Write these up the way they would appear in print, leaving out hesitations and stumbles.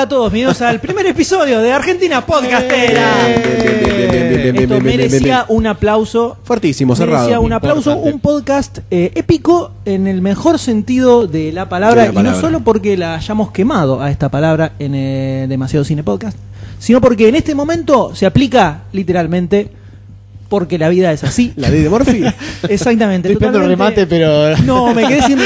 a todos, bienvenidos al primer episodio de Argentina Podcastera. Esto merecía un aplauso. Fuertísimo, cerrado. Merecía un aplauso, un podcast épico en el mejor sentido de la palabra. Y no solo porque la hayamos quemado a esta palabra en Demasiado Cine Podcast, sino porque en este momento se aplica literalmente. Porque la vida es así. La ley de Murphy. Exactamente. Estoy esperando el remate, pero... No, me quedé sin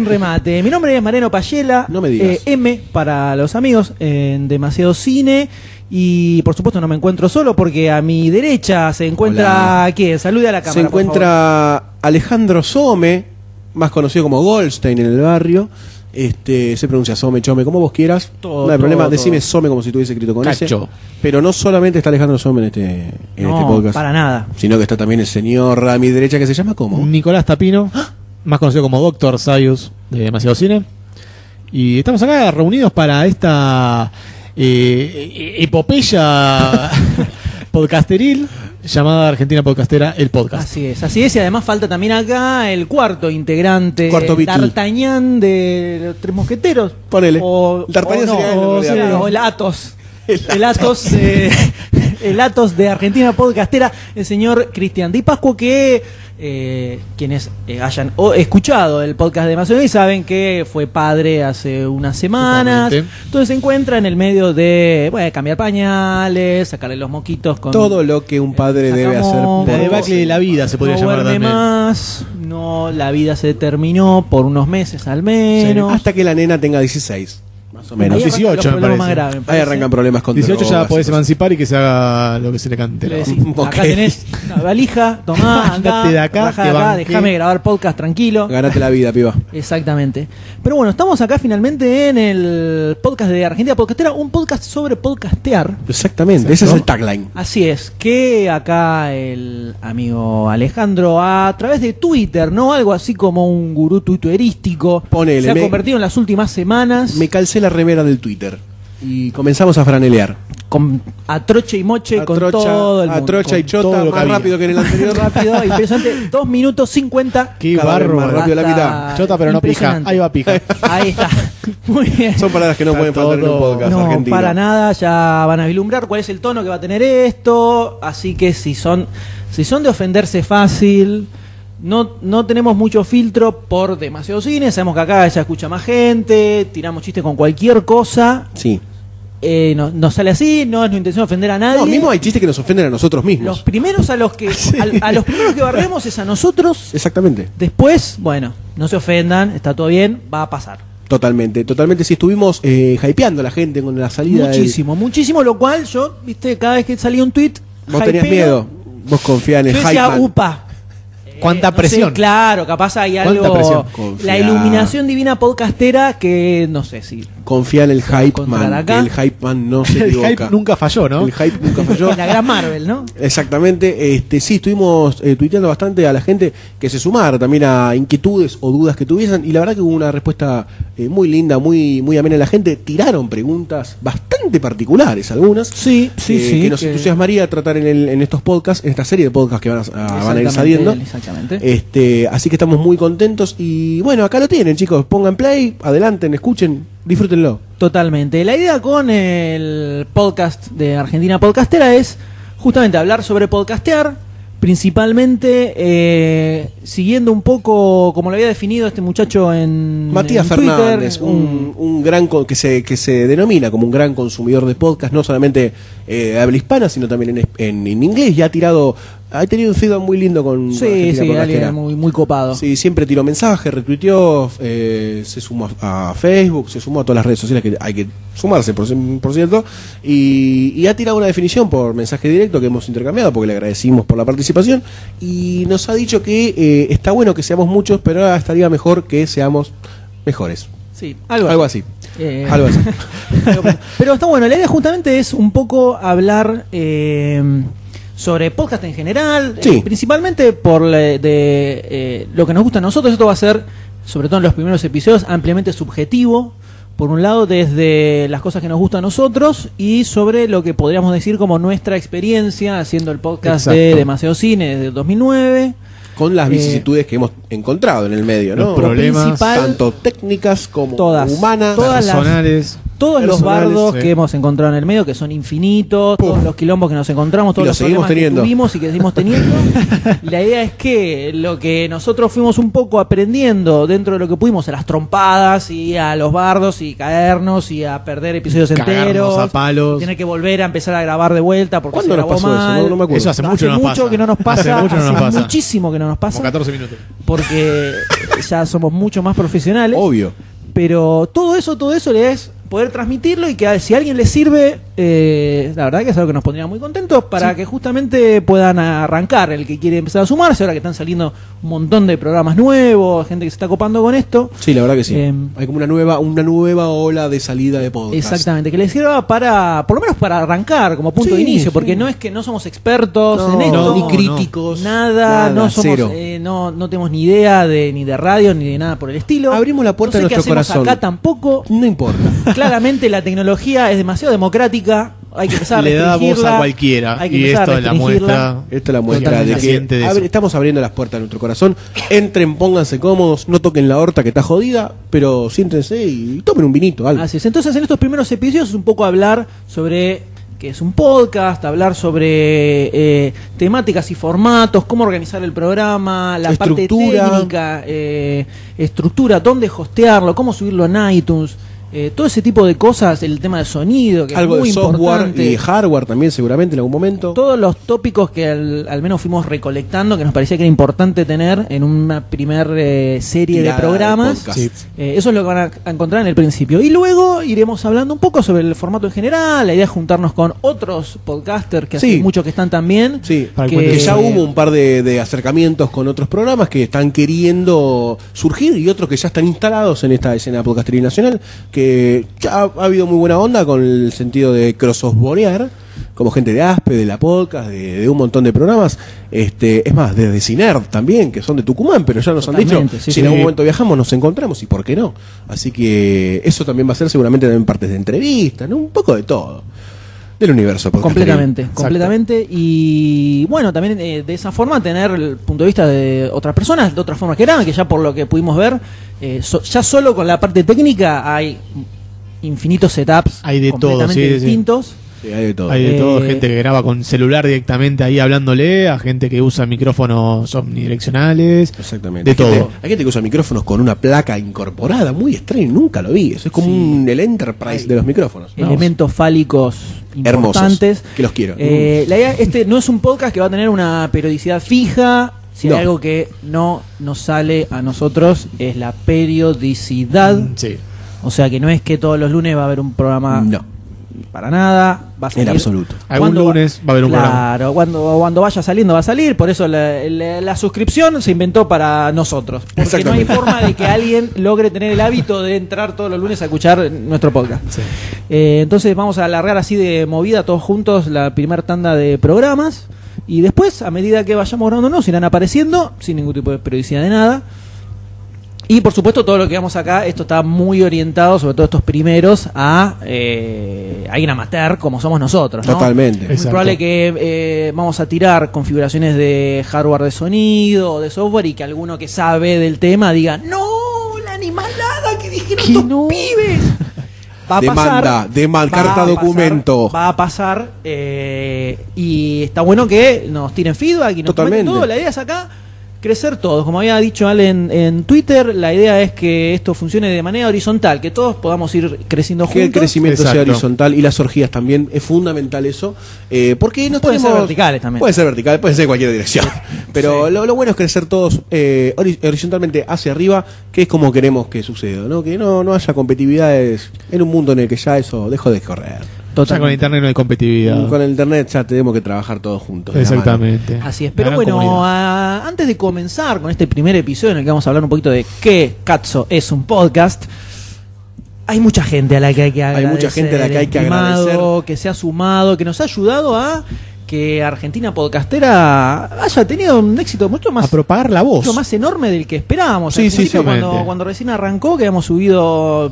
remate. Mi nombre es Mariano Payela. No me digas. M para los amigos en Demasiado Cine. Y por supuesto no me encuentro solo porque a mi derecha se encuentra... Hola. ¿Quién? Salude a la cámara, Se encuentra Alejandro Some, más conocido como Goldstein en el barrio. Se pronuncia Some, Chome, como vos quieras. Todo, no hay problema, todo. Decime Some como si tuviese escrito con Cacho. ese. Pero no solamente está Alejandro Some en este podcast. para nada. Sino que está también el señor a mi derecha que se llama ¿cómo? Nicolás Tapino, más conocido como Dr. Sayus de Demasiado Cine. Y estamos acá reunidos para esta epopeya podcasteril llamada Argentina Podcastera, el podcast. Así es, y además falta también acá el cuarto integrante, D'Artagnan de los Tres Mosqueteros. Ponele. O el Athos. El Athos de Argentina Podcastera, el señor Cristian Di Pascuo, que quienes hayan escuchado el podcast de Demasiado Cine saben que fue padre hace unas semanas. Entonces se encuentra en el medio de cambiar pañales, sacarle los moquitos con todo lo que un padre debe hacer. La debacle de la vida se podría llamar también. No, la vida se terminó por unos meses al menos. Sí, hasta que la nena tenga 16. Más o menos. Ahí 18 me parece. Ahí arrancan problemas con 18 drogas, ya podés emancipar y que se haga lo que se le cante. Le decís, acá tenés una valija, tomá, andá, de acá, déjame grabar podcast tranquilo. Ganate la vida, piba. Exactamente. Pero bueno, estamos acá finalmente en el podcast de Argentina Podcastera, un podcast sobre podcastear. Exactamente, ese es el tagline. Así es, que acá el amigo Alejandro a través de Twitter, ¿no? Algo así como un gurú twitterístico. Ponele, se ha convertido en las últimas semanas. Me calcé la remera del Twitter y comenzamos a franelear. A troche y moche, con todo el mundo. A trocha y chota, todo lo más que rápido que en el anterior. Rápido, impresionante. 2 minutos 50. Qué Cada vez barro. más rápido la mitad. Chota pero no pija. Ahí va pija. Ahí está. Muy bien. Son palabras que no pueden faltar en un podcast No, argentino. para nada, ya van a vislumbrar cuál es el tono que va a tener esto. Así que si son de ofenderse fácil, no tenemos mucho filtro por Demasiado Cine. Sabemos que acá ya escucha más gente, tiramos chistes con cualquier cosa. Sí. Nos sale así, no es nuestra intención ofender a nadie. No, mismo hay chistes que nos ofenden a nosotros mismos. Los primeros a los que a los primeros que barremos es a nosotros. Exactamente. Después, bueno, no se ofendan, está todo bien, va a pasar. Totalmente. Si estuvimos hypeando a la gente con la salida. Muchísimo, lo cual yo, viste, cada vez que salía un tweet, Vos tenías miedo. Vos confías en el yo hype. decía, Man. upa. ¿Cuánta presión? No sé, claro, capaz hay algo. La iluminación divina podcastera que no sé si. Confía en el hype man. Acá. El hype man no se El equivoca. hype nunca falló, ¿no? El hype nunca falló. La gran Marvel, ¿no? Exactamente. Sí, estuvimos tuiteando bastante a la gente que se sumara también a inquietudes o dudas que tuviesen. Y la verdad que hubo una respuesta muy linda, muy amena. La gente tiraron preguntas bastante particulares, algunas. Sí. Que nos entusiasmaría tratar en estos podcasts, en esta serie de podcasts que van a ir saliendo. Exactamente. Así que estamos muy contentos. Y bueno, acá lo tienen, chicos. Pongan play, adelanten, escuchen, disfrútenlo. Totalmente. La idea con el podcast de Argentina Podcastera es justamente hablar sobre podcastear, principalmente siguiendo un poco como lo había definido este muchacho en Matías Twitter, Fernández, un gran que se denomina como un gran consumidor de podcast, no solamente de habla hispana, sino también en inglés. Ya ha tenido un feedback muy lindo con Argentina Podcastera. alguien muy copado. Sí, siempre tiró mensajes, retuiteó, se sumó a Facebook, se sumó a todas las redes sociales que hay que sumarse, por cierto, y ha tirado una definición por mensaje directo que hemos intercambiado porque le agradecimos por la participación y nos ha dicho que está bueno que seamos muchos, pero ahora estaría mejor que seamos mejores. Sí, algo así. Algo así. Pero está bueno, la idea justamente es un poco hablar sobre podcast en general, sí. Principalmente por lo que nos gusta a nosotros. Esto va a ser, sobre todo en los primeros episodios, ampliamente subjetivo. Por un lado, desde las cosas que nos gustan a nosotros y sobre lo que podríamos decir como nuestra experiencia haciendo el podcast de Demasiado Cine desde 2009. Con las vicisitudes que hemos encontrado en el medio, ¿no? Los problemas, tanto técnicas como todas, humanas, todas personales. todos los personales, bardos sí. que hemos encontrado en el medio, que son infinitos, todos los quilombos que nos encontramos, todos Y los los seguimos problemas teniendo. que tuvimos y que seguimos teniendo. La idea es que lo que nosotros fuimos un poco aprendiendo dentro de lo que pudimos, a las trompadas y a los bardos y caernos y a perder episodios Cagarnos enteros, a palos. tener que volver a empezar a grabar de vuelta porque se ¿Cuándo nos grabó pasó mal. eso? No me acuerdo. Eso hace mucho no nos pasa. Que no nos pasa, Hace mucho no nos pasa. muchísimo que no nos Como pasa, 14 minutos. porque ya somos mucho más profesionales. Obvio. Pero todo eso le es poder transmitirlo y que si a alguien le sirve, la verdad que es algo que nos pondría muy contentos para que justamente puedan arrancar el que quiere empezar a sumarse, ahora que están saliendo un montón de programas nuevos, gente que se está copando con esto. Sí, la verdad que sí. Em, Hay como una nueva ola de salida de podcast. Exactamente, que les sirva para, por lo menos para arrancar como punto Sí, de inicio, sí. porque no es que no somos expertos No, en esto, no, ni críticos. nada, no somos, cero. no tenemos ni idea ni de radio ni de nada por el estilo. Abrimos la puerta no sé de qué nuestro hacemos corazón. acá tampoco. No importa. Claramente la tecnología es demasiado democrática, hay que empezar a Le da voz restringirla, a cualquiera. hay que Y empezar esto a es la restringirla. muestra. Esta es la muestra de Totalmente que consciente de eso. estamos abriendo las puertas de nuestro corazón. Entren, pónganse cómodos, no toquen la horta que está jodida, pero siéntense y tomen un vinito, algo. Así es. Entonces, en estos primeros episodios es un poco hablar sobre qué es un podcast, hablar sobre temáticas y formatos, cómo organizar el programa, la parte Estructura. técnica, estructura, dónde hostearlo, cómo subirlo en iTunes. Todo ese tipo de cosas, el tema de sonido, que Algo es muy de software importante. y hardware también seguramente en algún momento. Todos los tópicos que al menos fuimos recolectando, que nos parecía que era importante tener en una primer serie de Tirada de programas. podcast. Sí. Eso es lo que van a encontrar en el principio. Y luego iremos hablando un poco sobre el formato en general. La idea es juntarnos con otros podcasters que Sí. hace mucho que están también. Sí, Para el que, cuento que ya hubo un par de acercamientos con otros programas que están queriendo surgir y otros que ya están instalados en esta escena podcasteril nacional, que ya ha habido muy buena onda con el sentido de crossoverear, como gente de Aspe, de la podcast, de un montón de programas. Es más, desde Cinerd también, que son de Tucumán, pero ya nos han dicho, Totalmente, sí, si en algún sí. momento viajamos nos encontramos y por qué no. Así que eso también va a ser seguramente también partes de entrevistas, ¿no? Un poco de todo. Del universo podcasteril. Completamente, Exacto. completamente. Y bueno, también de esa forma tener el punto de vista de otras personas, de otras formas que eran, que ya por lo que pudimos ver, ya solo con la parte técnica hay infinitos setups Hay de todo, completamente sí, sí. distintos. Sí, hay de todo. Hay de todo, Eh, gente que graba con celular directamente ahí hablándole, a gente que usa micrófonos omnidireccionales. Exactamente. De todo. Hay gente que usa micrófonos con una placa incorporada, muy extraño, nunca lo vi. Eso es como el Enterprise de los micrófonos. No, Elementos fálicos importantes. hermosos, que los quiero. La idea, no es un podcast que va a tener una periodicidad fija. Si No. hay algo que no nos sale a nosotros es la periodicidad. Sí. O sea que no es que todos los lunes va a haber un programa No, para nada. Va a en salir. absoluto. Algún Cuando lunes va a haber un programa. Claro, cuando vaya saliendo va a salir. Por eso la suscripción se inventó para nosotros. Porque no hay Exactamente. forma de que alguien logre tener el hábito de entrar todos los lunes a escuchar nuestro podcast. Sí. Entonces vamos a alargar así de movida todos juntos la primera tanda de programas. Y después, a medida que vayamos grabándonos, irán apareciendo sin ningún tipo de periodicidad de nada. Y por supuesto todo lo que vamos acá, esto está muy orientado, sobre todo estos primeros, a alguien amateur como somos nosotros, ¿no? Totalmente. Es muy Exacto. probable que vamos a tirar configuraciones de hardware de sonido o de software y que alguno que sabe del tema diga, ¡no! ¡La animalada que dijeron ¿Que estos no? pibes! Va a Demanda, pasar, carta va a documento. pasar, va a pasar y está bueno que nos tiren feedback y nos Totalmente. comenten todo. La idea es acá crecer todos. Como había dicho Ale en Twitter, la idea es que esto funcione de manera horizontal, que todos podamos ir creciendo Que el juntos. crecimiento sea Exacto. horizontal y las orgías también es fundamental eso, porque no Pueden ser tenemos- verticales también. Pueden ser verticales, pueden ser en cualquier dirección, pero Sí. lo bueno es crecer todos horizontalmente hacia arriba, que es como queremos que suceda, ¿no? Que no haya competitividades en un mundo en el que ya eso dejó de correr. Ya con Totalmente. internet no hay competitividad. Con el internet ya tenemos que trabajar todos juntos. de la mano. Exactamente. Así es, La pero gran bueno, comunidad. antes de comenzar con este primer episodio en el que vamos a hablar un poquito de qué Katso es un podcast, hay mucha gente a la que hay que agradecer. mucha gente a la que hay que estimado, agradecer. que se ha sumado, que nos ha ayudado a que Argentina Podcastera haya tenido un éxito mucho A más, propagar la voz. mucho más enorme del que esperábamos. Sí, Al sí, principio, sí. cuando recién arrancó, que habíamos subido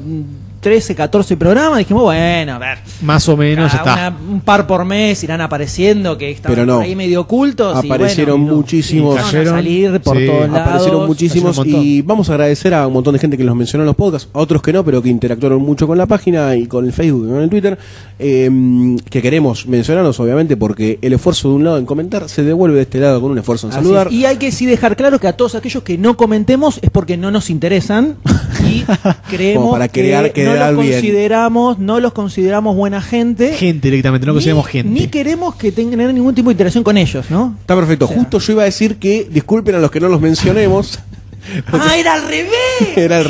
13, 14 programas, dijimos, bueno, a ver. Más o menos está. Un par por mes irán apareciendo que están Pero no. ahí medio ocultos. Aparecieron muchísimos. Y van a salir por todos lados. Aparecieron muchísimos y vamos a agradecer a un montón de gente que los mencionó en los podcasts, a otros que no, pero que interactuaron mucho con la página y con el Facebook y con el Twitter, que queremos mencionarlos obviamente porque el esfuerzo de un lado en comentar se devuelve de este lado con un esfuerzo en Así saludar. es. Y hay que sí dejar claro que a todos aquellos que no comentemos es porque no nos interesan y creemos Como para que no los consideramos buena gente. Gente directamente, no consideramos gente. Ni queremos que tengan ningún tipo de interacción con ellos, ¿no? Está perfecto. O sea, Justo yo iba a decir que disculpen a los que no los mencionemos. Era al revés. Era al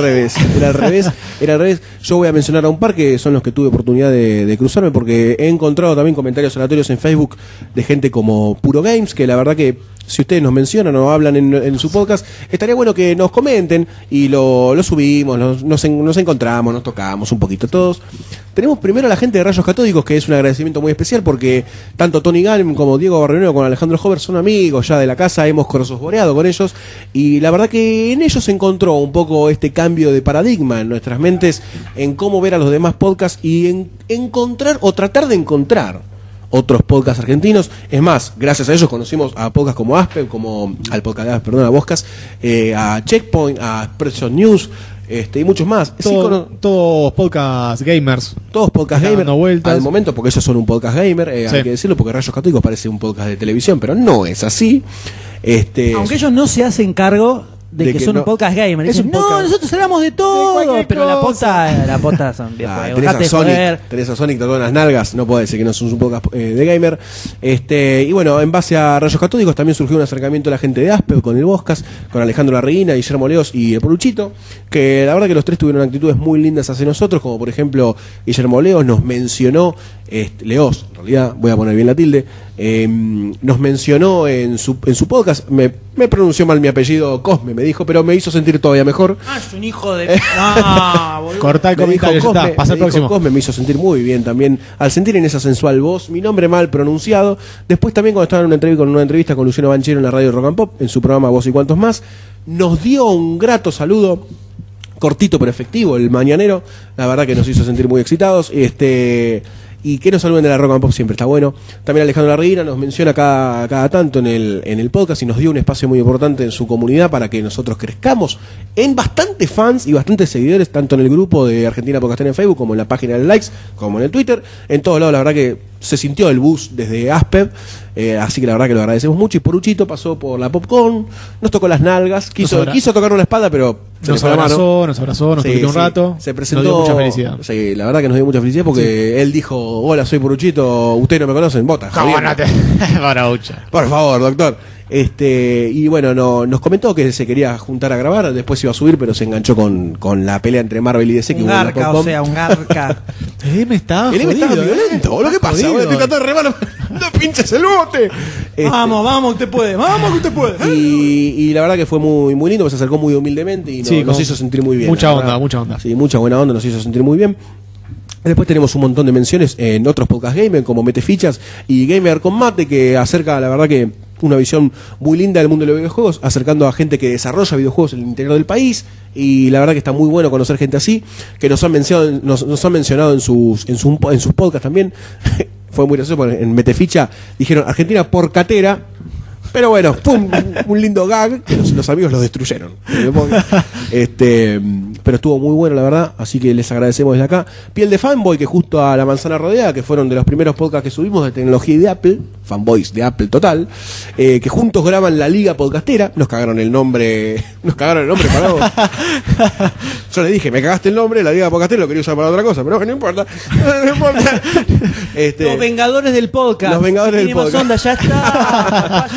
revés. Yo voy a mencionar a un par que son los que tuve oportunidad de cruzarme porque he encontrado también comentarios aleatorios en Facebook de gente como Puro Games, que la verdad que si ustedes nos mencionan o hablan en su podcast, estaría bueno que nos comenten y lo subimos, nos encontramos, nos tocamos un poquito todos. Tenemos primero a la gente de Rayos Catódicos, que es un agradecimiento muy especial porque tanto Tony Galm como Diego Barrionero con Alejandro Hover son amigos ya de la casa, hemos crossoboreado con ellos y la verdad que en ellos se encontró un poco este cambio de paradigma en nuestras mentes en cómo ver a los demás podcasts y en encontrar o tratar de encontrar otros podcasts argentinos. Es más, gracias a ellos conocimos a podcasts como Aspen, como al podcast de Aspen, perdón, a Boscas, a Checkpoint, a Expression News, y muchos más. Todos podcast gamers. Todos podcast gamer vueltas. al momento, porque ellos son un podcast gamer, hay que decirlo, porque Rayos Católicos parece un podcast de televisión, pero no es así. Aunque ellos no se hacen cargo de que son un podcast gamer. Dicen, no, nosotros hablamos de todo, pero la posta son viejos. Tenés a Sonic tatuado en las nalgas, no puedo decir que no son un podcast de gamer. Y bueno, en base a Rayos Catódicos también surgió un acercamiento de la gente de Aspe con el Boscas, con Alejandro Larreguina, Guillermo Leos y el Poruchito, que la verdad que los tres tuvieron actitudes muy lindas hacia nosotros, como por ejemplo Guillermo Leos nos mencionó, Leos, en realidad, voy a poner bien la tilde, nos mencionó en su podcast, me pronunció mal mi apellido, Cosme me dijo, pero me hizo sentir todavía mejor. Es un hijo de... Cortá el comentario, ya está, pasa el próximo. Cosme me hizo sentir muy bien también, al sentir en esa sensual voz, mi nombre mal pronunciado. Después también cuando estaba en una entrevista con Luciano Banchero en la radio Rock and Pop, en su programa Vos y Cuantos Más, nos dio un grato saludo, cortito pero efectivo, el mañanero, la verdad que nos hizo sentir muy excitados, y que nos saluden de la Rock and Pop siempre está bueno. También Alejandro Larreguina nos menciona cada tanto en el podcast y nos dio un espacio muy importante en su comunidad para que nosotros crezcamos en bastantes fans y bastantes seguidores, tanto en el grupo de Argentina Podcastera en Facebook, como en la página de likes, como en el Twitter. En todos lados la verdad que se sintió el bus desde Asped, así que la verdad que lo agradecemos mucho. Y Poruchito pasó por la Popcorn, nos tocó las nalgas, quiso tocarnos la espalda, pero nos abrazó, nos quitó un rato, se presentó, nos dio mucha felicidad. Sí, la verdad que nos dio mucha felicidad porque él dijo, hola, soy Poruchito, ustedes no me conocen, bota, por favor, doctor. Y bueno, nos comentó que se quería juntar a grabar, después iba a subir, pero se enganchó con la pelea entre Marvel y DC. Un garca, o sea, un garca. El estaba violento, lo que pasa, estoy tratando de remar, no pinches el bote. Vamos, usted puede, Y la verdad que fue muy, muy lindo, se acercó muy humildemente y nos hizo sentir muy bien. Mucha onda. Sí, mucha buena onda, nos hizo sentir muy bien. Después tenemos un montón de menciones en otros podcast gamer como Mete Fichas y Gamer con Mate, que acerca, la verdad que una visión muy linda del mundo de los videojuegos, acercando a gente que desarrolla videojuegos en el interior del país, y la verdad que está muy bueno conocer gente así, que nos han mencionado en sus podcasts también. Fue muy gracioso porque en Meteficha dijeron Argentina por catera, pero bueno, pum, un lindo gag que los amigos los destruyeron. Pero estuvo muy bueno, la verdad, así que les agradecemos desde acá. Piel de Fanboy, que justo a La Manzana Rodeada, que fueron de los primeros podcasts que subimos de tecnología y de Apple, fanboys de Apple total, que juntos graban la Liga Podcastera. Nos cagaron el nombre para vos. Yo les dije, me cagaste el nombre, la Liga Podcastera lo quería usar para otra cosa, pero no importa. Los Vengadores del Podcast. Los Vengadores del Podcast. Onda, ya está.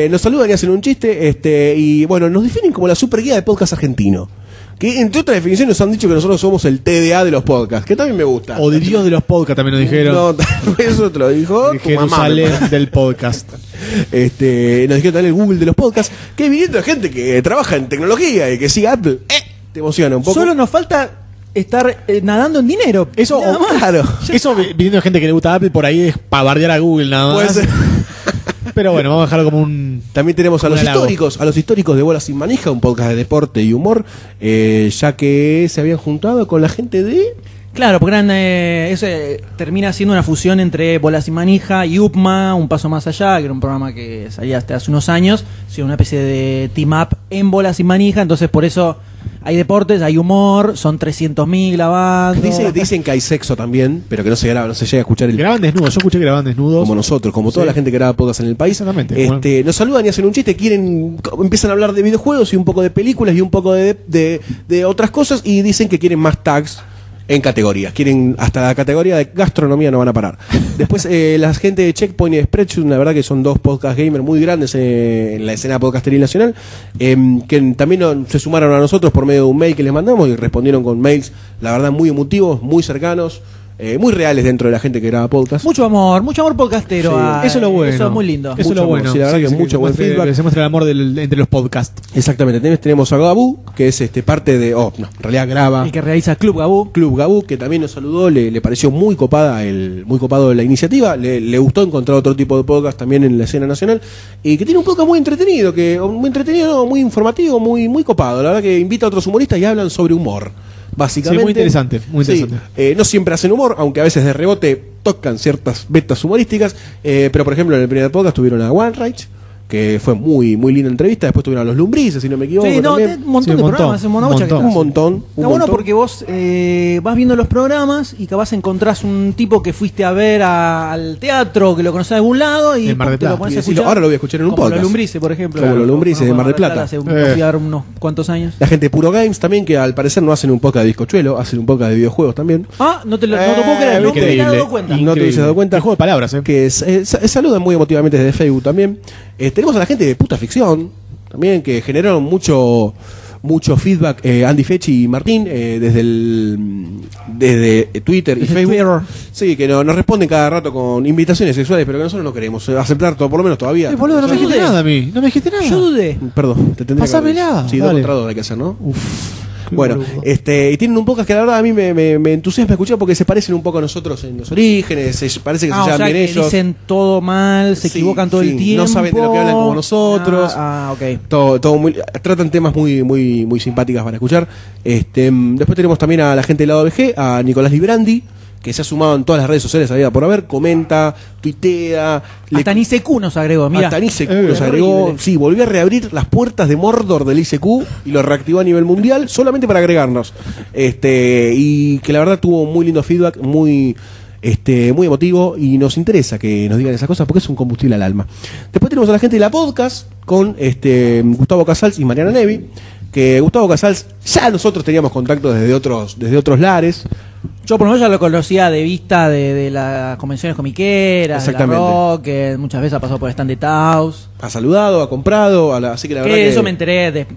Nos saludan y hacen un chiste, y bueno, nos definen como la super guía de podcast argentino. Que entre otras definiciones nos han dicho que nosotros somos el TDA de los podcasts, que también me gusta. O de Dios de los podcasts también nos dijeron. No, eso te lo dijo Jerusalén del podcast. Nos dijeron también el Google de los podcasts, que viniendo de gente que trabaja en tecnología y que sigue Apple, te emociona un poco. Solo nos falta estar nadando en dinero. Eso, claro. Eso viniendo de gente que le gusta Apple, por ahí es para bardear a Google nada más. Pero bueno, vamos a dejarlo como un... También tenemos a los históricos de Bolas Sin Manija, un podcast de deporte y humor, ya que se habían juntado con la gente de... Claro, porque termina siendo una fusión entre Bolas Sin Manija y UPMA, un paso más allá, que era un programa que salía hasta hace unos años, una especie de team-up en Bolas Sin Manija, entonces por eso hay deportes, hay humor, son 300.000 grabando. Dicen que hay sexo también, pero que no se graba, no se llega a escuchar el... Graban desnudos, yo escuché que graban desnudos. Como nosotros, como toda la gente que graba podcast en el país. Exactamente. Nos saludan y hacen un chiste, empiezan a hablar de videojuegos y un poco de películas y un poco de otras cosas, y dicen que quieren más tags en categorías, quieren hasta la categoría de gastronomía, no van a parar. Después la gente de Checkpoint y Spreadsheet, la verdad que son dos podcast gamers muy grandes en la escena podcasteril nacional, que también se sumaron a nosotros por medio de un mail que les mandamos y respondieron con mails, la verdad, muy emotivos, muy cercanos, muy reales dentro de la gente que graba podcast. Mucho amor podcastero. Sí. Eso es lo bueno. Eso es muy lindo. Eso es lo bueno. Sí, la verdad que mucho buen feedback. Que se muestra el amor entre los podcasts. Exactamente. Tenemos a Gabú, que es parte de... en realidad graba... El que realiza Club Gabú, que también nos saludó, le pareció muy copado la iniciativa, le gustó encontrar otro tipo de podcast también en la escena nacional, y que tiene un podcast muy entretenido, muy informativo, muy copado. La verdad que invita a otros humoristas y hablan sobre humor. Básicamente. Sí, muy interesante. Sí, no siempre hacen humor, aunque a veces de rebote tocan ciertas vetas humorísticas, pero por ejemplo en el primer podcast tuvieron a One Reich, que fue muy linda entrevista. Después tuvieron a los Lumbrices, si no me equivoco. Sí, un montón de programas, un montón. Está bueno porque vos vas viendo los programas y capaz encontrás un tipo que fuiste a ver al teatro, que lo conocés de algún lado y te lo pones a escuchar. Ahora lo voy a escuchar en un podcast. Como los Lumbrices, por ejemplo. Como los Lumbrices de Mar del Plata. Hace unos cuantos años. La gente de Puro Games también, que al parecer no hacen un podcast de bizcochuelo, hacen un podcast de videojuegos también. No te lo puedo creer, no te había dado cuenta. No te hubiese dado cuenta. El juego de palabras, Que saludan muy emotivamente desde Facebook también. Tenemos a la gente de Puta Ficción también, que generaron mucho feedback, Andy Fechi y Martín, desde Twitter y Facebook. Sí, que nos responden cada rato con invitaciones sexuales, pero que nosotros no queremos aceptar, por lo menos todavía. Boludo, no me dijiste nada a mí. No me dijiste nada. Yo dudé. Perdón, te tendría Pásamela. Sí, 2 contra 2 hay que hacer, ¿no? Bueno, y tienen un podcast que la verdad a mí me entusiasma escuchar porque se parecen un poco a nosotros en los orígenes, parece que se llevan bien ellos. Dicen todo mal, se equivocan todo el tiempo. No saben de lo que hablan como nosotros. Ok. Todo tratan temas muy simpáticas para escuchar. Después tenemos también a la gente del lado BG, a Nicolás Librandi, que se ha sumado en todas las redes sociales, había por haber, comenta, tuitea. Hasta en ICQ nos agregó, mira. Hasta en ICQ nos agregó. Sí, volvió a reabrir las puertas de Mordor del ICQ y lo reactivó a nivel mundial solamente para agregarnos. Y que la verdad tuvo muy lindo feedback, muy emotivo, y nos interesa que nos digan esas cosas porque es un combustible al alma. Después tenemos a la gente de la podcast con Gustavo Casals y Mariana Nevi, que Gustavo Casals ya nosotros teníamos contacto desde otros lares. Yo por lo menos ya lo conocía de vista de las convenciones comiqueras, de la Rock, que muchas veces ha pasado por el stand de Taos. Ha saludado, ha comprado, así que la verdad que eso me enteré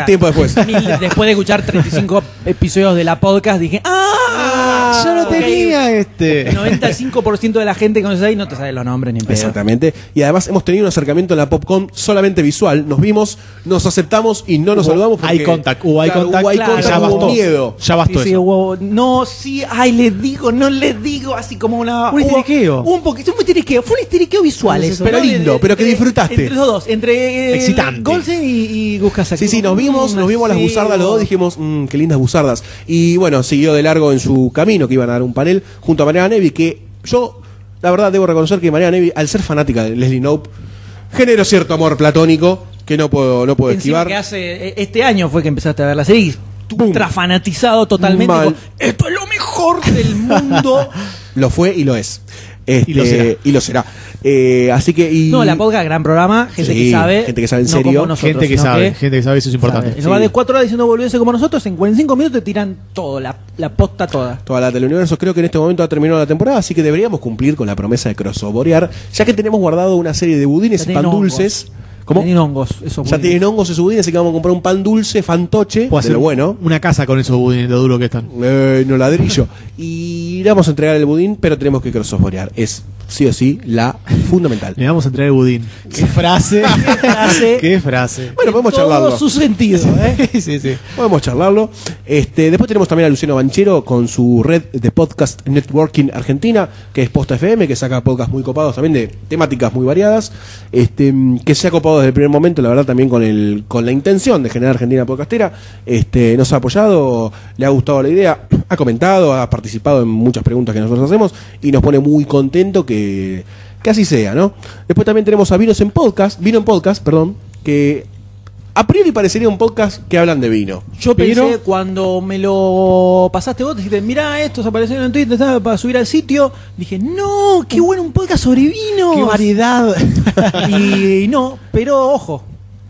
tiempo después. Después de escuchar 35 episodios de la podcast dije, yo no tenía El 95% de la gente que conoces ahí no te sabe los nombres ni en pedo. Exactamente. Y además hemos tenido un acercamiento en la PopCon solamente visual. Nos vimos, nos aceptamos y no nos saludamos porque hubo eye contact, hubo miedo. Ya bastó eso. Les digo, no les digo, así como un histeriqueo. Un poquito, un histeriqueo. Fue un histeriqueo visual eso. Pero lindo, pero que disfrutaste. Entre los dos, entre excitante. Golsen y Gus Casaki. Sí, nos vimos las buzardas los dos, dijimos, qué lindas buzardas. Y bueno, siguió de largo en su camino, que iban a dar un panel junto a Mariana Nevi, que yo, la verdad, debo reconocer que Mariana Nevi, al ser fanática de Leslie Knope, generó cierto amor platónico que no puedo esquivar. Que hace este año fue que empezaste a ver la serie. Ultrafanatizado totalmente. Esto es lo mejor del mundo. Lo fue y lo es. Y lo será. Así que. La podcast, gran programa. Gente que sabe en serio. Gente que sabe, eso es importante. No va de 4 horas diciendo volviese como nosotros. En 45 minutos te tiran todo, la posta toda. Toda la del universo. Creo que en este momento ha terminado la temporada. Así que deberíamos cumplir con la promesa de crossoverear. Ya que tenemos guardado una serie de budines y pan dulces. ¿Cómo? Tienen hongos, esos ya tienen hongos esos budines, así que vamos a comprar un pan dulce, fantoche, de lo bueno. Una casa con esos budines, lo duro que están. No ladrillo. Y le vamos a entregar el budín, pero tenemos que crossoverear. Es sí o sí la fundamental. Le vamos a entregar el budín. Qué frase. Qué frase. Bueno, podemos todo charlarlo. su sentido, Sí. Podemos charlarlo. Después tenemos también a Luciano Banchero con su red de podcast Networking Argentina, que es Posta FM, que saca podcasts muy copados también de temáticas muy variadas, que se ha copado desde el primer momento, la verdad, también con la intención de generar Argentina Podcastera. Nos ha apoyado, le ha gustado la idea, ha comentado, ha participado en muchas preguntas que nosotros hacemos y nos pone muy contento que así sea, ¿no? Después también tenemos a Vino en Podcast, que a priori parecería un podcast que hablan de vino. Yo pensé, cuando me lo pasaste vos, dijiste, mirá, estos aparecieron en Twitter, estaba para subir al sitio. Dije, no, qué bueno un podcast sobre vino. ¡Qué variedad! Y no, pero ojo.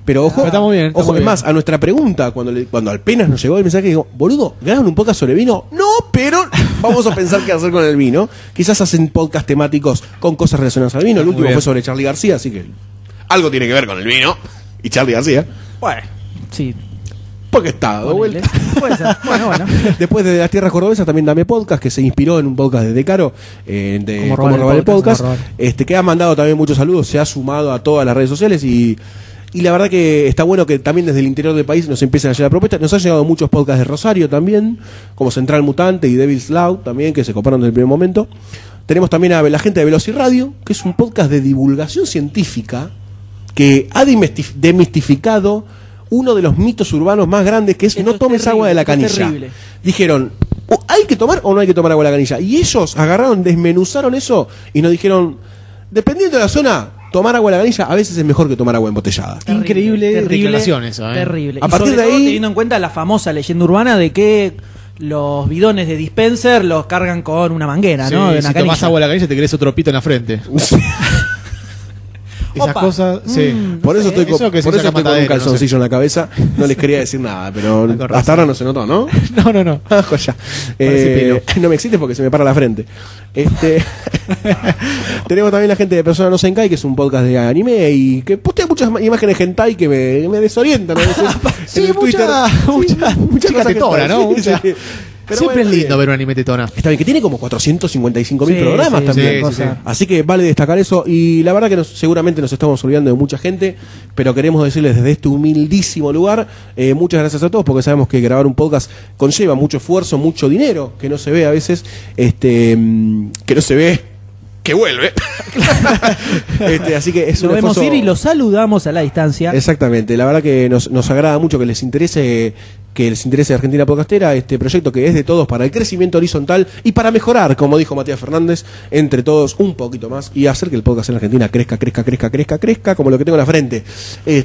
Pero ojo, está muy bien, está ojo, muy es bien. más, a nuestra pregunta, cuando apenas nos llegó el mensaje, digo, boludo, ¿graban un podcast sobre vino? No, pero vamos a pensar qué hacer con el vino. Quizás hacen podcast temáticos con cosas relacionadas al vino. El último fue sobre Charly García, así que algo tiene que ver con el vino y Charly García. Bueno, sí. Porque está dado Ponele. vuelta. Puede ser. Bueno. Después de Las Tierras Cordobesas también Dame Podcast, que se inspiró en un podcast de Decaro, de Cómo robar el podcast, que ha mandado también muchos saludos, se ha sumado a todas las redes sociales y la verdad que está bueno que también desde el interior del país nos empiecen a llegar propuestas. Nos han llegado muchos podcasts de Rosario también, como Central Mutante y Devil's Loud también, que se coparon desde el primer momento. Tenemos también a la gente de Velociradio, que es un podcast de divulgación científica que ha demistificado uno de los mitos urbanos más grandes, que es Esto no tomes agua de la esto es canilla. terrible. Dijeron, ¿hay que tomar o no hay que tomar agua de la canilla? Y ellos agarraron, desmenuzaron eso y nos dijeron, dependiendo de la zona, tomar agua de la canilla a veces es mejor que tomar agua embotellada. Increíble declaración eso, Terrible. A Y partir sobre de todo ahí- teniendo en cuenta la famosa leyenda urbana de que los bidones de dispenser los cargan con una manguera, Sí, ¿no? De una si tomás canilla. agua de la canilla te querés otro pito en la frente. Esas Opa. cosas, sí. Por eso estoy con, Eso que se por eso saca estoy con un matadero, calzoncillo en la cabeza. No les quería decir nada, pero Con razón. hasta ahora no se notó, ¿no? No. Ah, joya. Parece No me excites porque se me para la frente. Tenemos también la gente de Persona No Senkai, que es un podcast de anime y que postea muchas imágenes hentai que me desorientan a veces Sí, en el Twitter. mucha chica cosas tetona, hentai, ¿no? sí, Mucha- sí. Pero Siempre bueno, es lindo bien. ver un anime tetona. Está bien, que tiene como 455.000 Sí, programas sí, también. sí, cosa. Así que vale destacar eso. Y la verdad que seguramente nos estamos olvidando de mucha gente, pero queremos decirles desde este humildísimo lugar, muchas gracias a todos, porque sabemos que grabar un podcast conlleva mucho esfuerzo, mucho dinero, que no se ve a veces, que no se ve, que vuelve. Así que es Lo un vemos esfuerzo. ir y lo saludamos a la distancia. Exactamente, la verdad que nos agrada mucho que les interese Argentina Podcastera, este proyecto que es de todos para el crecimiento horizontal y para mejorar, como dijo Matías Fernández, entre todos un poquito más y hacer que el podcast en Argentina crezca, como lo que tengo en la frente. ¿Qué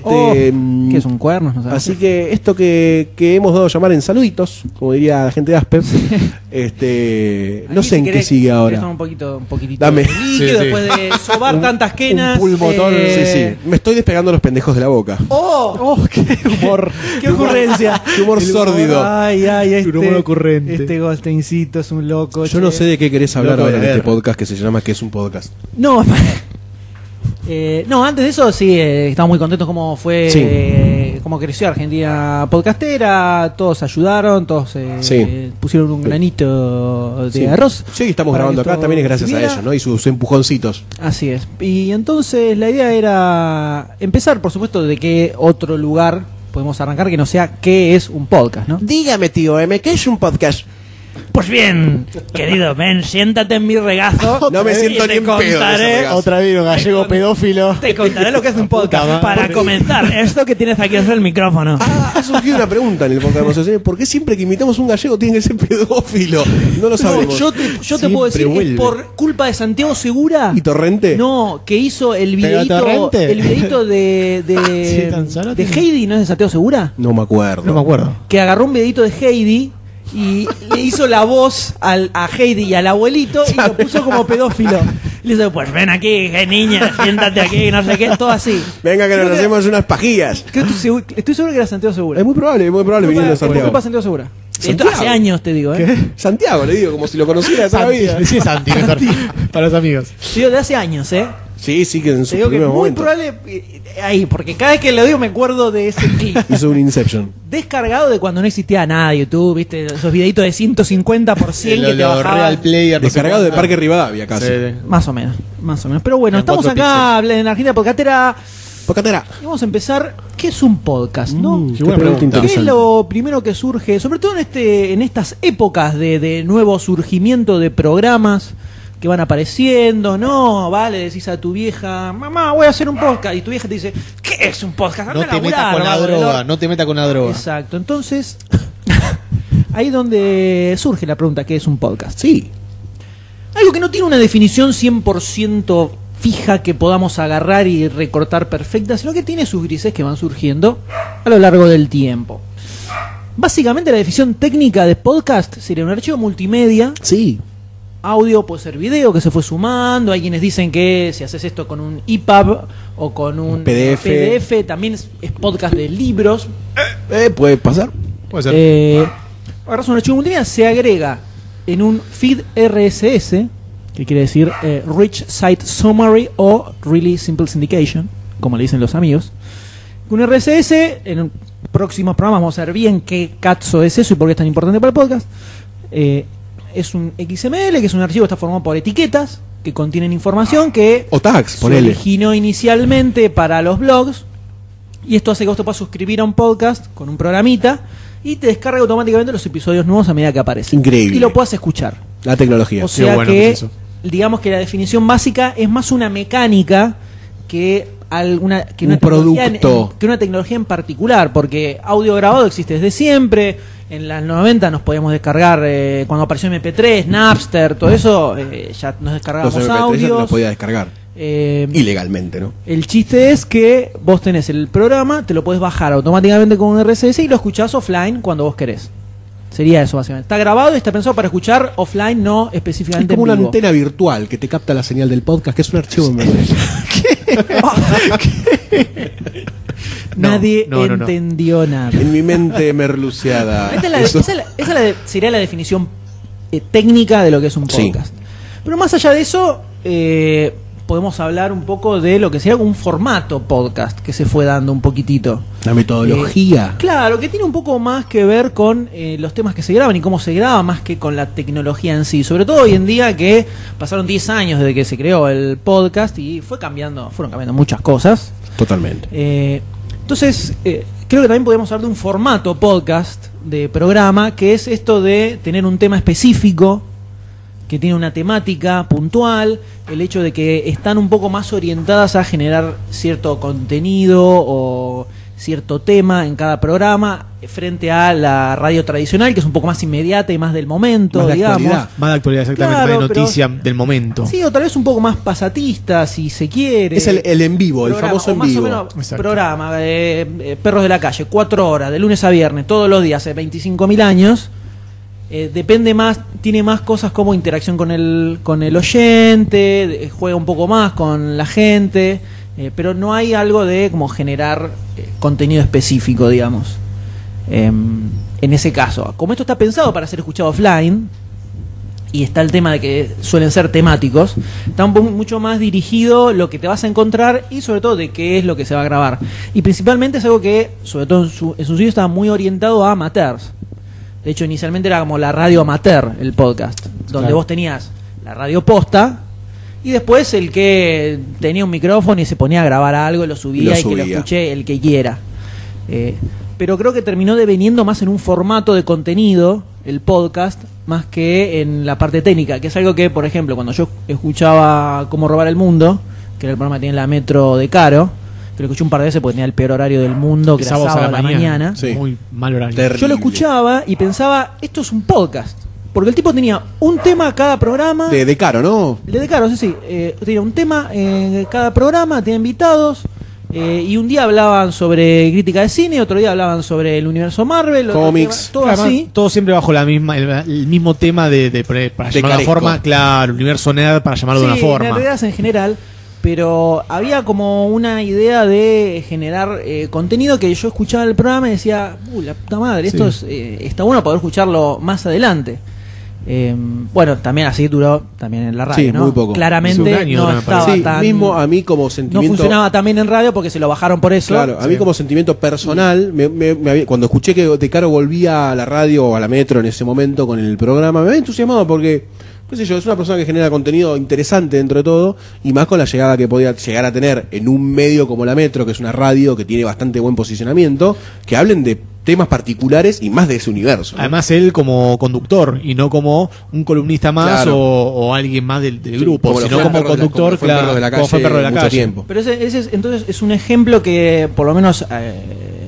son cuernos? No sé. Así que esto que hemos dado a llamar en saluditos, como diría la gente de Asper, no Aquí, sé si en qué querés, sigue querés ahora. tomar un poquitito Dame. de líquido Sí, sí. después de sobar tantas quenas. un pulmotor. Sí, me estoy despegando los pendejos de la boca. ¡Oh! ¡Qué humor! ¡Qué ocurrencia! Qué humor sórdido. Ay, Un humor ocurrente. Este Goldsteincito es un loco. Yo no sé de qué querés hablar Loco de ahora en la este guerra. podcast que se llama ¿Qué es un podcast? No, no, antes de eso sí, estamos muy contentos cómo fue, Sí. cómo creció Argentina Podcastera, todos ayudaron, todos Sí. pusieron un granito de Sí. arroz. Sí, estamos para grabando que acá esto también es gracias a subiera. ellos, ¿no? Y sus empujoncitos. Así es. Y entonces la idea era empezar, por supuesto, de qué otro lugar podemos arrancar que no sea qué es un podcast, ¿no? Dígame, tío M, ¿qué es un podcast? Pues bien, querido, ven, siéntate en mi regazo. No me y siento te ni en pedo de ese contaré- regazo. Otra vez un gallego pedófilo. Te contaré lo que es un podcast. Puta Para madre. comenzar, esto que tienes aquí es el micrófono. Ha surgido una pregunta en el podcast de Asociaciones. ¿Por qué siempre que imitamos un gallego tiene que ser pedófilo? No lo sabemos. Yo te puedo decir, vuelve. es por culpa de Santiago Segura. ¿Y Torrente? No, que hizo el ¿Pero videíto, Torrente? el videíto Sí, tan solo de tiene- Heidi, ¿no es de Santiago Segura? No me acuerdo. No me acuerdo. Que agarró un videíto de Heidi y le hizo la voz a Heidi y al abuelito y lo puso como pedófilo. Y le dice, pues ven aquí, niña, siéntate aquí, no sé qué, todo así. Venga que nos Creo que- hacemos unas pajillas. Estoy seguro que era Santiago Segura. Es muy probable viniendo de Por Santiago. culpa de Santiago Segura. Esto ¿Santiago? hace años, te digo, ¿eh? Santiago, le digo, como si lo conociera de toda la vida. Sí, Santi, mejor. Para los amigos. Te digo, de hace años, ¿eh? Sí, que en Te su digo que primer muy momento probable ahí, porque cada vez que lo digo me acuerdo de ese clip. hizo un Inception. Descargado de cuando no existía nada de YouTube, viste, esos videitos de 150 por 100 que te bajaban. Real Player, Descargado de Parque Rivadavia casi. Sí. Más o menos. Pero bueno, En estamos 4 acá en Argentina Podcastera Pocatera. y vamos a empezar. ¿Qué es un podcast, no? Qué buena pregunta ¿Qué es interesante. lo primero que surge, sobre todo en estas épocas de nuevo surgimiento de programas que van apareciendo, ¿no? Vale, decís a tu vieja, mamá, voy a hacer un podcast, y tu vieja te dice, ¿qué es un podcast? No Anda a te metas laburar, con la vago del droga, orto". no te metas con la droga. Exacto, entonces, ahí donde surge la pregunta, ¿qué es un podcast? Sí. Algo que no tiene una definición 100% fija que podamos agarrar y recortar perfecta, sino que tiene sus grises que van surgiendo a lo largo del tiempo. Básicamente la definición técnica de podcast sería un archivo multimedia, Sí. audio, puede ser video que se fue sumando, hay quienes dicen que si haces esto con un EPUB o con un PDF también es podcast de libros. Puede pasar. Puede ser. Agarras un archivo multimedia, se agrega en un feed RSS, que quiere decir Rich Site Summary o Really Simple Syndication, como le dicen los amigos. Un RSS, en próximos programas vamos a ver bien qué cazzo es eso y por qué es tan importante para el podcast. Es un XML, que es un archivo que está formado por etiquetas que contienen información que O tags, se ponele. originó inicialmente para los blogs, y esto hace que vos te puedas suscribir a un podcast con un programita y te descarga automáticamente los episodios nuevos a medida que aparecen. Increíble. Y lo puedas escuchar. La tecnología. O sea bueno que, que es eso. digamos que la definición básica es más una mecánica que una Un producto. que una tecnología en particular, porque audio grabado existe desde siempre. En los 90 nos podíamos descargar, cuando apareció MP3, Napster, todo eso, ya nos Los descargábamos MP3 ya te audios. los podía descargar. Ilegalmente, ¿no? El chiste es que vos tenés el programa, te lo podés bajar automáticamente con un RSS y lo escuchás offline cuando vos querés. Sería eso, básicamente. Está grabado y está pensado para escuchar offline, no Es específicamente como en una vivo. antena virtual que te capta la señal del podcast, que es un archivo MP3. Nadie No. entendió nada. En mi mente merluceada. Eso- Sería la definición técnica de lo que es un Sí. podcast. Pero más allá de eso, podemos hablar un poco de lo que sería un formato podcast que se fue dando un poquitito. La metodología. Claro, que tiene un poco más que ver con los temas que se graban y cómo se graba, más que con la tecnología en sí. Sobre todo hoy en día que pasaron 10 años desde que se creó el podcast y fueron cambiando muchas cosas. Totalmente. Entonces, creo que también podemos hablar de un formato podcast de programa, que es esto de tener un tema específico, que tiene una temática puntual, el hecho de que están un poco más orientadas a generar cierto contenido o cierto tema en cada programa, frente a la radio tradicional, que es un poco más inmediata y más del momento, Más de digamos. actualidad. Más de actualidad, exactamente. Claro, más de pero- noticia del momento. Sí, o tal vez un poco más pasatista, si se quiere. Es el en vivo, el Programa, famoso o en más vivo. o menos Exacto. programa, Perros de la Calle, 4 horas, de lunes a viernes, todos los días, hace 25.000 años. Depende más, tiene más cosas como interacción con el oyente, juega un poco más con la gente, pero no hay algo de como generar contenido específico, digamos. En ese caso, como esto está pensado para ser escuchado offline, y está el tema de que suelen ser temáticos, está mucho más dirigido lo que te vas a encontrar y sobre todo de qué es lo que se va a grabar. Y principalmente es algo que, sobre todo en su sitio, estaba muy orientado a amateurs. De hecho, inicialmente era como la radio amateur, el podcast, donde Claro. vos tenías la radio posta y después el que tenía un micrófono y se ponía a grabar algo, lo subía y que lo escuche el que quiera. Pero creo que terminó deveniendo más en un formato de contenido, el podcast, más que en la parte técnica, que es algo que, por ejemplo, cuando yo escuchaba Cómo robar el mundo, que era el programa que tiene la Metro de Caro, que lo escuché un par de veces porque tenía el peor horario del mundo, que era sábado a la mañana. Sí. Muy mal horario. Terrible. Yo lo escuchaba y pensaba, esto es un podcast. Porque el tipo tenía un tema cada programa. De Caro, ¿no? De Caro, sí. Tenía un tema en cada programa, tenía invitados. Y un día hablaban sobre crítica de cine, otro día hablaban sobre el universo Marvel, otro Cómics. día- todo Además, así. todo siempre bajo la misma, el mismo tema para llamarlo de una caresco. forma, claro, universo nerd para llamarlo de una forma. Nerdeadas en general, pero había como una idea de generar contenido que yo escuchaba el programa y decía, la puta madre, Sí. esto está bueno poder escucharlo más adelante. Bueno, también así duró también en la radio, Sí, ¿no? muy poco. Claramente Hizo un año, no me estaba Sí, tan... mismo a mí como no sentimiento... funcionaba también en radio porque se lo bajaron por eso. Claro, a mí como sentimiento personal, cuando escuché que De Caro volvía a la radio o a la Metro en ese momento con el programa, me había entusiasmado porque, qué sé yo, es una persona que genera contenido interesante dentro de todo, y más con la llegada que podía llegar a tener en un medio como la Metro, que es una radio que tiene bastante buen posicionamiento, que hablen de temas particulares y más de ese universo, ¿no? Además él como conductor y no como un columnista más Claro. o alguien más del grupo, como lo sino fue como Perro de la- conductor, como fue Perro de la como fue Calle Perro de la mucho Calle. tiempo. Pero entonces es un ejemplo que por lo menos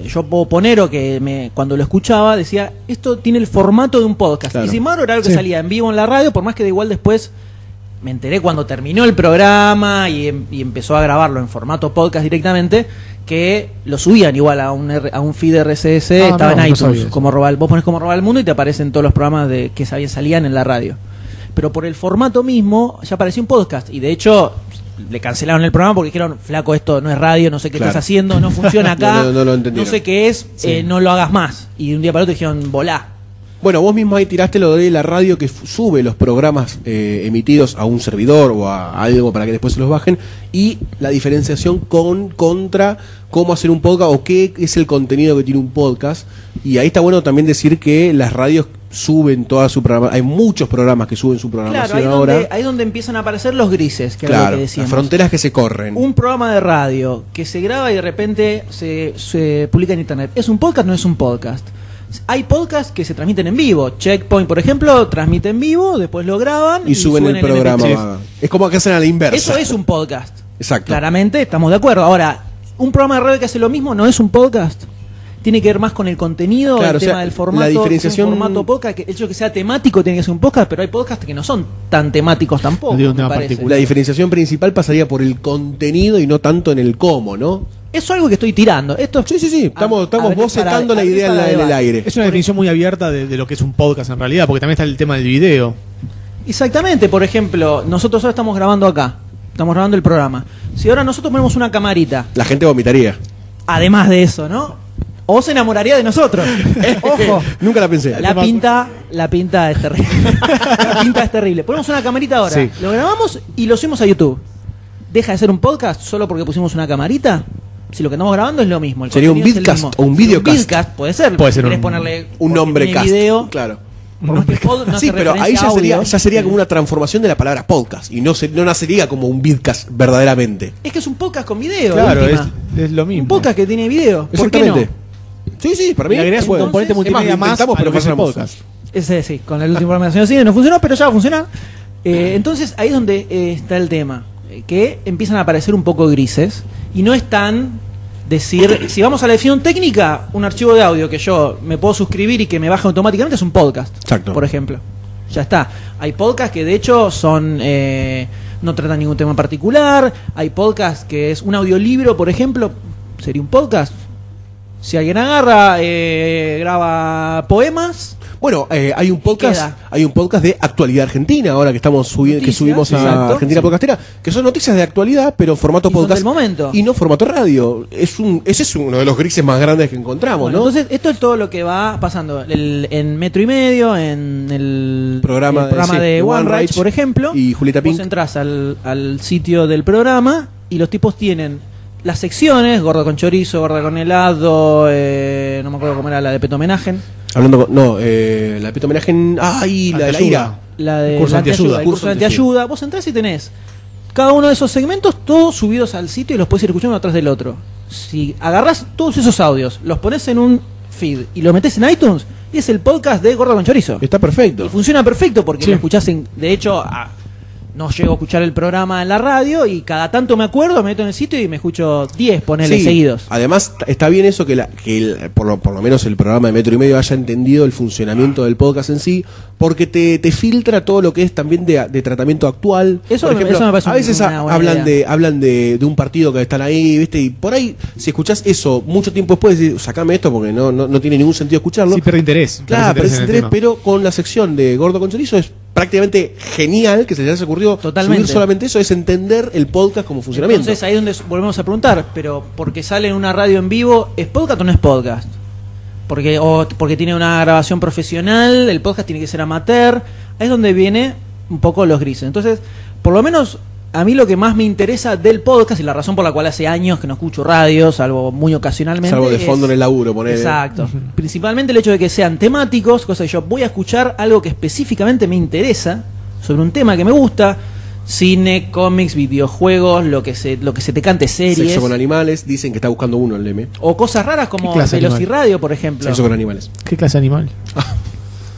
yo puedo poner, o que cuando lo escuchaba decía, esto tiene el formato de un podcast. Claro. Y sin embargo era algo que Sí. salía en vivo en la radio, por más que de igual después me enteré cuando terminó el programa y empezó a grabarlo en formato podcast directamente, que lo subían igual a un feed RSS, Ah, estaba no, en no iTunes, sabía eso. como vos pones como Robar el Mundo y te aparecen todos los programas que salían en la radio. Pero por el formato mismo ya apareció un podcast, y de hecho le cancelaron el programa porque dijeron, flaco, esto no es radio, no sé qué Claro. estás haciendo, no funciona acá, No lo entendieron. no sé qué es, no lo hagas más. Y de un día para otro dijeron, volá. Bueno, vos mismo ahí tiraste lo de la radio que sube los programas emitidos a un servidor o a algo para que después se los bajen, y la diferenciación contra cómo hacer un podcast o qué es el contenido que tiene un podcast. Y ahí está bueno también decir que las radios suben toda su programa. Hay muchos programas que suben su programación Claro, ahora. ahí donde empiezan a aparecer los grises, que era lo Claro, que las decíamos. fronteras que se corren. Un programa de radio que se graba y de repente se publica en internet. ¿Es un podcast o no es un podcast? Hay podcasts que se transmiten en vivo. Checkpoint, por ejemplo, transmite en vivo, después lo graban y suben el programa. MP3. Es como que hacen a la inversa. Eso es un podcast. Exacto. Claramente, estamos de acuerdo. Ahora, un programa de radio que hace lo mismo no es un podcast. Tiene que ver más con el contenido, Claro, el o sea, tema del formato. la diferenciación- Un formato podcast, que el hecho de que sea temático tiene que ser un podcast, pero hay podcasts que no son tan temáticos tampoco. De un me tema parece. particular. La diferenciación principal pasaría por el contenido y no tanto en el cómo, ¿no? Eso es algo que estoy tirando. Esto Sí, sí, sí. Estamos abrir bocetando para- la idea abrir para en el debate. aire. Es una definición muy abierta de lo que es un podcast en realidad, porque también está el tema del video. Exactamente, por ejemplo, nosotros ahora estamos grabando acá, estamos grabando el programa. Si ahora nosotros ponemos una camarita, La gente vomitaría. además de eso, ¿no? O se enamoraría de nosotros. Ojo, Nunca la pensé. la pinta es terrible. La pinta es terrible. Ponemos una camarita ahora, Sí. lo grabamos y lo subimos a YouTube. ¿Deja de ser un podcast solo porque pusimos una camarita? Si lo que estamos grabando es lo mismo. El Sería un contenido es el vidcast mismo. o un videocast. Un vidcast puede ser. Puede ser Querés un- ponerle Un porque nombre tiene cast. video, Claro. por más que pod no Sí, hace pero ahí referencia ya a sería, audio. ya sería como una transformación de la palabra podcast. Y no nacería como un vidcast verdaderamente. Es que es un podcast con video. Claro, de última. es lo mismo. Un podcast que tiene video. ¿Por qué no? Exactamente. Sí, sí, para mí. Le agregás se un puede. componente Entonces, multimedia es más, lo más intentamos, a lo que es el pasamos. podcast. Ese sí, con el último programa de cine no funcionó, pero ya va a funcionar. Entonces ahí es donde está el tema. Que empiezan a aparecer un poco grises. Y no es tan decir, si vamos a la definición técnica, un archivo de audio que yo me puedo suscribir y que me baja automáticamente es un podcast. Exacto. Por ejemplo. Ya está. Hay podcasts que de hecho son no tratan ningún tema en particular. Hay podcasts que es un audiolibro, por ejemplo. Sería un podcast. Si alguien agarra, graba poemas. Bueno, hay un queda. podcast de actualidad argentina ahora que estamos subiendo, que Noticias, subimos a exacto, Argentina sí. Podcastera, que son noticias de actualidad, pero formato Y son podcast del momento. y no formato radio. Ese es uno de los grises más grandes que encontramos, Bueno, ¿no? entonces, esto es todo lo que va pasando en Metro y Medio, en el Programa programa de- de sí, One One Rage, Rage por ejemplo. y Julieta Vos Pink. entrás al sitio del programa y los tipos tienen las secciones, gordo con chorizo, gordo con helado, no me acuerdo cómo era la de Peto Homenaje. Hablando con, no, la Pito Homenaje en, ay, la de la ira. La de Curso la antiayuda. antiayuda, el curso de antiayuda. Vos entrás y tenés cada uno de esos segmentos todos subidos al sitio y los puedes ir escuchando atrás del otro. Si agarrás todos esos audios, los pones en un feed y los metés en iTunes, y es el podcast de Gordo con Chorizo. Está perfecto. Y funciona perfecto porque Sí. lo escuchás de hecho, no llego a escuchar el programa en la radio y cada tanto me acuerdo, me meto en el sitio y me escucho 10, ponele, Sí, seguidos. Además, está bien eso por lo menos el programa de Metro y Medio haya entendido el funcionamiento del podcast en sí, porque te filtra todo lo que es también de tratamiento actual. Eso Por me- ejemplo, eso me parece a veces una buena hablan idea. hablan de un partido que están ahí, ¿viste? Y por ahí, si escuchás eso mucho tiempo después, decís, sacame esto porque no tiene ningún sentido escucharlo. Sí, pierde interés. Claro, pierde parece en el interés, tema. pero con la sección de Gordo con Chorizo es prácticamente genial que se les haya ocurrido Totalmente. subir solamente eso, es entender el podcast como funcionamiento. Entonces ahí es donde volvemos a preguntar, pero porque sale en una radio en vivo, ¿es podcast o no es podcast? Porque tiene una grabación profesional, el podcast tiene que ser amateur, es donde viene un poco los grises. Entonces, por lo menos a mí lo que más me interesa del podcast y la razón por la cual hace años que no escucho radio, salvo muy ocasionalmente, salvo de fondo en el laburo, ponele. Exacto. Principalmente el hecho de que sean temáticos, cosa que yo voy a escuchar algo que específicamente me interesa, sobre un tema que me gusta, cine, cómics, videojuegos, lo que se te cante, series. Sexo con animales, dicen que está buscando uno el M. O cosas raras como clase de Velociradio, por ejemplo. Sexo con animales. ¿Qué clase de animal?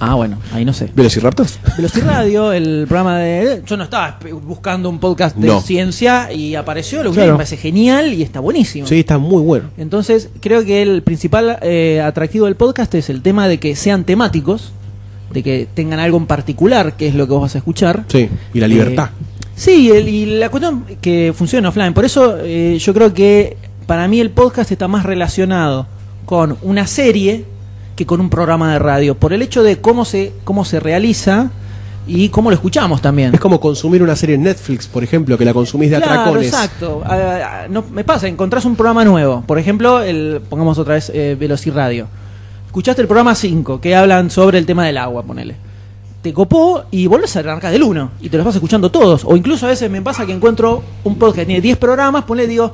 Ah, bueno, ahí no sé. ¿Velociraptors? Velociradio, el programa de... Yo no estaba buscando un podcast de No. ciencia y apareció, lo que Claro. me parece genial y está buenísimo. Sí, está muy bueno. Entonces, creo que el principal atractivo del podcast es el tema de que sean temáticos, de que tengan algo en particular, que es lo que vos vas a escuchar. Sí, y la libertad. Sí, y la cuestión que funciona offline. Por eso yo creo que para mí el podcast está más relacionado con una serie que con un programa de radio, por el hecho de cómo se realiza y cómo lo escuchamos también. Es como consumir una serie en Netflix, por ejemplo, que la consumís de Claro, atracones. exacto. No, me pasa, encontrás un programa nuevo. Por ejemplo, pongamos otra vez Velociradio. Escuchaste el programa 5, que hablan sobre el tema del agua, ponele. Te copó y volvés a arrancar del 1 y te los vas escuchando todos. O incluso a veces me pasa que encuentro un podcast que tiene 10 programas, ponle, digo,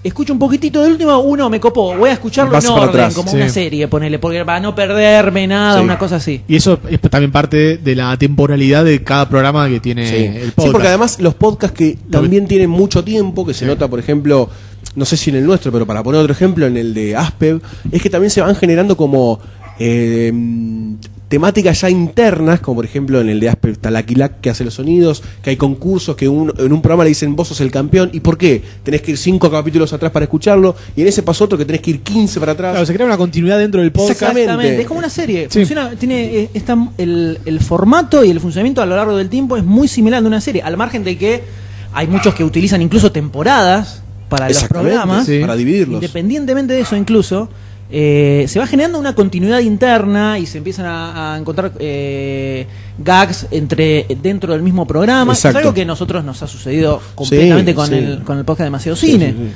escucho un poquitito del último, uno me copó, voy a escucharlo Vas en para orden, atrás, como sí. una serie, ponele, porque para no perderme nada, Sí. una cosa así. Y eso es también parte de la temporalidad de cada programa que tiene Sí. el podcast. Sí, porque además los podcasts que también tienen mucho tiempo, que se nota, por ejemplo, no sé si en el nuestro, pero para poner otro ejemplo, en el de Aspev, es que también se van generando como temáticas ya internas, como por ejemplo en el de Aspev está Lucky Luck, que hace los sonidos, que hay concursos, que en un programa le dicen vos sos el campeón, ¿y por qué? Tenés que ir 5 capítulos atrás para escucharlo, y en ese paso otro que tenés que ir 15 para atrás. Claro, se crea una continuidad dentro del podcast. Exactamente. Es como una serie. Sí. Funciona, tiene el formato y el funcionamiento a lo largo del tiempo es muy similar al de una serie, al margen de que hay muchos que utilizan incluso temporadas para los Exactamente, programas. sí. para dividirlos. Independientemente de eso, incluso se va generando una continuidad interna y se empiezan a encontrar gags dentro del mismo programa. Exacto. Es algo que a nosotros nos ha sucedido completamente Sí, con sí. con el podcast Demasiado Sí, Cine. sí, sí.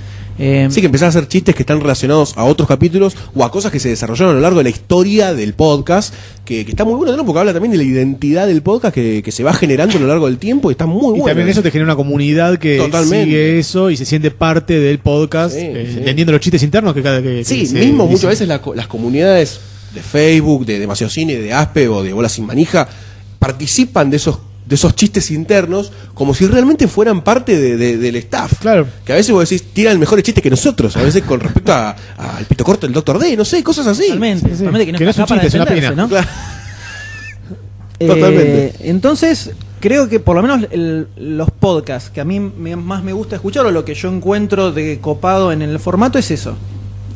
Sí, que empezás a hacer chistes que están relacionados a otros capítulos o a cosas que se desarrollaron a lo largo de la historia del podcast, que está muy bueno, ¿no? Porque habla también de la identidad del podcast que se va generando a lo largo del tiempo y está muy Y bueno. también eso te genera una comunidad que Totalmente. sigue eso y se siente parte del podcast, Sí, sí. entendiendo los chistes internos que cada que Sí, se mismo dicen. muchas veces las comunidades de Facebook, de Demasiado Cine, de Aspe o de Bola Sin Manija participan de esos chistes internos como si realmente fueran parte del staff. Claro. Que a veces vos decís, tiran mejores chistes que nosotros, a veces con respecto al pito corto del Dr. D, no sé, cosas así. Totalmente, Sí, sí. totalmente, que no Que no está es un acá para chiste, es una defenderse, pena. ¿no? Claro. Totalmente. Entonces, creo que por lo menos los podcasts que a mí más me gusta escuchar o lo que yo encuentro de copado en el formato es eso.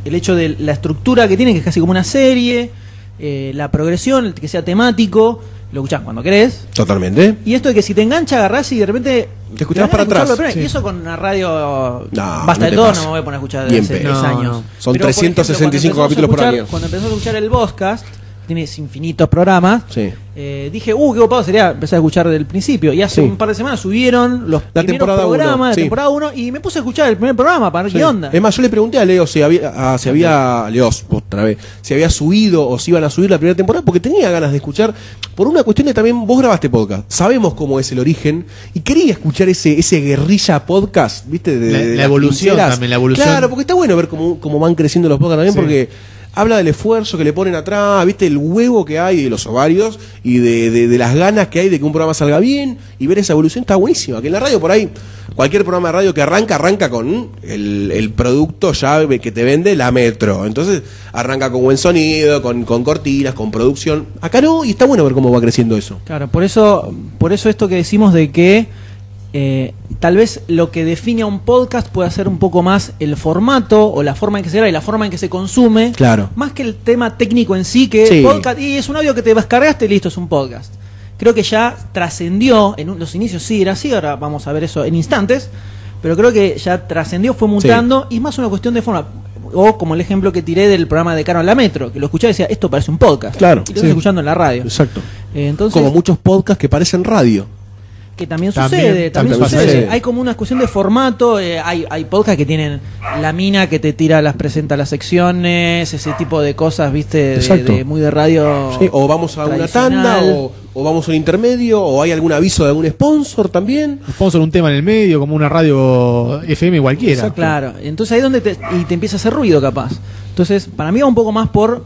El hecho de la estructura que tiene, que es casi como una serie, la progresión, que sea temático, lo escuchás cuando querés. Totalmente. Y esto de que si te engancha, agarrás y de repente Te escuchás dan para ganas de atrás, escucharlo, sí. Y eso con una radio No, basta no de te todo, pasa. no me voy a poner a escuchar Bien hace pedo. 10 No, años. no. Son Pero, por 365 cuando capítulos por empezamos a año. Cuando empezamos a escuchar el podcast, tienes infinitos programas. Sí. Dije, qué copado sería empezar a escuchar del principio. Y hace Sí. un par de semanas subieron los La primeros temporada programas uno, de sí. temporada 1 y me puse a escuchar el primer programa para ver Sí. qué onda. Es más, yo le pregunté a Leo si había Leos, otra vez, si había subido o si iban a subir la primera temporada, porque tenía ganas de escuchar, por una cuestión de también, vos grabaste podcast, sabemos cómo es el origen, y quería escuchar ese guerrilla podcast, ¿viste? La las evolución trincheras. también, la evolución. Claro, porque está bueno ver cómo van creciendo los podcasts también, Sí. porque habla del esfuerzo que le ponen atrás, ¿viste? El huevo que hay de los ovarios y de las ganas que hay de que un programa salga bien y ver esa evolución está buenísima. Que en la radio por ahí, cualquier programa de radio que arranca con el producto ya que te vende la Metro. Entonces arranca con buen sonido, con cortinas, con producción. Acá no, y está bueno ver cómo va creciendo eso. Claro, por eso esto que decimos de que tal vez lo que define a un podcast puede ser un poco más el formato o la forma en que se graba y la forma en que se consume, Claro. más que el tema técnico en sí, que Sí. podcast, y es un audio que te descargaste y listo, es un podcast. Creo que ya trascendió, los inicios sí era así, ahora vamos a ver eso en instantes, pero creo que ya trascendió, fue mutando, y es más una cuestión de forma. O como el ejemplo que tiré del programa de Caro en la Metro, que lo escuchaba y decía, esto parece un podcast. Claro, Y lo estás sí. escuchando en la radio. Exacto. Entonces, Como muchos podcasts que parecen radio. que también También sucede, también pasa sucede. eso. Hay como una cuestión de formato, hay podcasts que tienen la mina que te presenta las secciones, ese tipo de cosas, viste, Exacto. muy de radio. Sí, o vamos a una tradicional. tanda, o ¿O vamos a un intermedio? ¿O hay algún aviso de algún sponsor también? Sponsor, un tema en el medio, como una radio FM cualquiera. Exacto. Claro, entonces ahí es donde te empieza a hacer ruido capaz. Entonces, para mí va un poco más por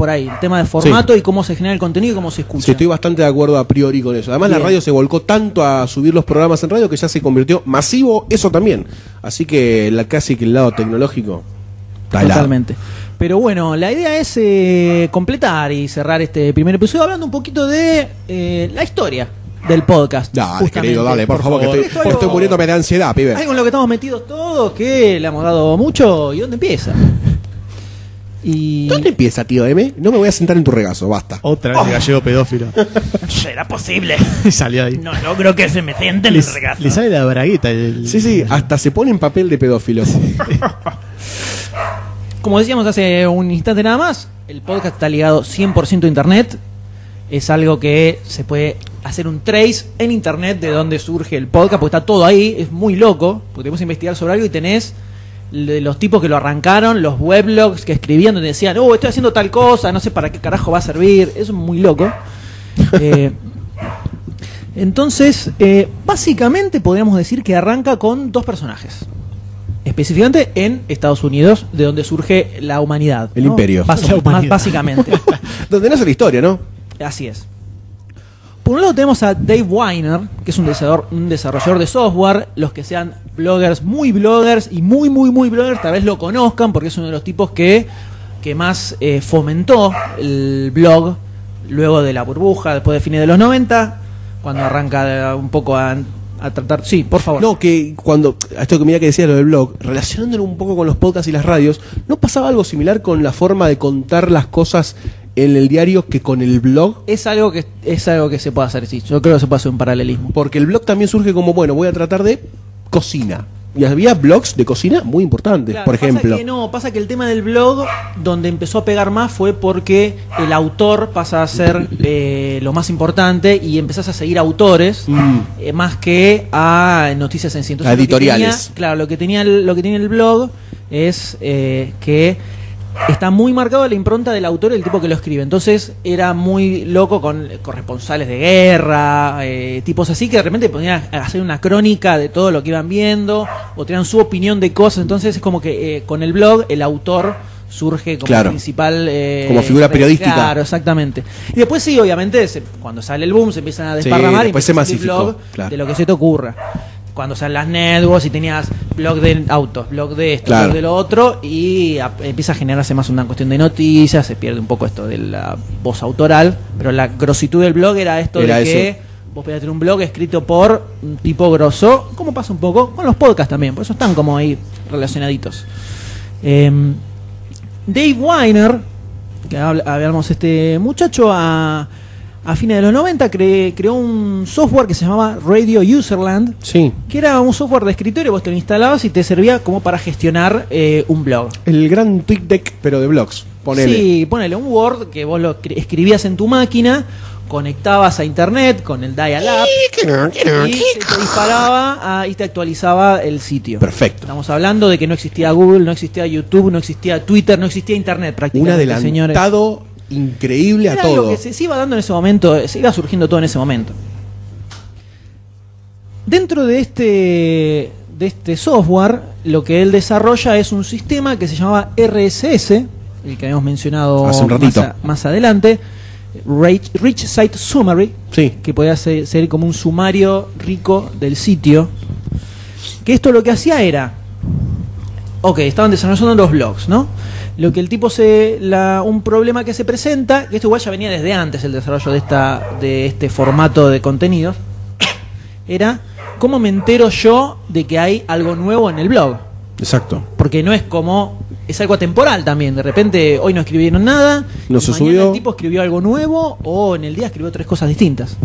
ahí, el tema de formato y cómo se genera el contenido y cómo se escucha. Sí, estoy bastante de acuerdo a priori con eso. Además, la radio se volcó tanto a subir los programas en radio que ya se convirtió masivo eso también. Así que casi que el lado tecnológico está totalmente. Pero bueno, la idea es completar y cerrar este primer episodio hablando un poquito de la historia del podcast. Dale, querido, dale, por favor, que estoy muriéndome de ansiedad, pibe. Algo en lo que estamos metidos todos, que le hemos dado mucho. ¿Y dónde empieza? ¿Dónde empieza, tío M? No me voy a sentar en tu regazo, basta. Otra vez gallego pedófilo. ¿Será posible? Salió ahí. No logro que se me siente en el regazo. Le sale la bragueta. Sí, hasta se pone en papel de pedófilo. Como decíamos hace un instante nada más, el podcast está ligado 100% a internet. Es algo que se puede hacer un trace en internet de dónde surge el podcast, porque está todo ahí, es muy loco, porque tenemos que investigar sobre algo y tenés los tipos que lo arrancaron, los weblogs que escribían donde decían, estoy haciendo tal cosa, no sé para qué carajo va a servir, eso es muy loco. Entonces, básicamente podríamos decir que arranca con dos personajes. Específicamente en Estados Unidos, de donde surge la humanidad. El imperio. Básicamente. Donde nace la historia, ¿no? Así es. Por un lado tenemos a Dave Weiner, que es un desarrollador de software. Los que sean bloggers y muy bloggers, tal vez lo conozcan, porque es uno de los tipos que más fomentó el blog luego de la burbuja, después de fines de los 90, cuando arranca un poco a tratar... Sí, por favor. No, que cuando... Esto que mira que decía lo del blog, relacionándolo un poco con los podcasts y las radios, ¿no pasaba algo similar con la forma de contar las cosas en el diario que con el blog? Es algo que se puede hacer, sí. Yo creo que se puede hacer un paralelismo. Porque el blog también surge como, bueno, voy a tratar de cocina. Y había blogs de cocina muy importantes, claro, por ejemplo. Pasa que el tema del blog, donde empezó a pegar más, fue porque el autor pasa a ser lo más importante y empezás a seguir autores más que a noticias en sí. Entonces, editoriales. Lo que tenía el blog es que está muy marcado la impronta del autor y el tipo que lo escribe. Entonces era muy loco con corresponsales de guerra, tipos así que de repente podían hacer una crónica de todo lo que iban viendo o tenían su opinión de cosas. Entonces es como que con el blog el autor surge como principal... como figura periodística. Claro, exactamente. Y después sí, obviamente, cuando sale el boom se empiezan a desparramar y después se masificó, blog de lo que se te ocurra. Cuando salen las networks y tenías blog de autos, blog de esto, blog de lo otro, y empieza a generarse más una cuestión de noticias, se pierde un poco esto de la voz autoral, pero la grositud del blog era esto que vos podías tener un blog escrito por un tipo grosso, como pasa un poco con los podcasts también, por eso están como ahí relacionaditos. Dave Weiner, que hablamos este muchacho, a fines de los 90 creó un software que se llamaba Radio Userland, que era un software de escritorio, vos te lo instalabas y te servía como para gestionar un blog. El gran TweetDeck, pero de blogs, ponele. Sí, ponele un Word que vos lo escribías en tu máquina, conectabas a internet con el dial-up y te disparaba y te actualizaba el sitio. Perfecto. Estamos hablando de que no existía Google, no existía YouTube, no existía Twitter, no existía internet prácticamente. Un adelantado... señores. Increíble a era todo. Lo que se iba dando en ese momento, se iba surgiendo todo en ese momento. Dentro de este software, lo que él desarrolla es un sistema que se llamaba RSS, el que habíamos mencionado hace un ratito. Más adelante, Rich Site Summary, que podía ser como un sumario rico del sitio. Que esto lo que hacía era, estaban desarrollando los blogs, ¿no? Lo que el tipo un problema que se presenta, que esto igual ya venía desde antes el desarrollo de este formato de contenidos, era cómo me entero yo de que hay algo nuevo en el blog. Exacto. Porque no es es algo atemporal también. De repente hoy no escribieron nada, no se mañana subió. El tipo escribió algo nuevo o en el día escribió 3 cosas distintas.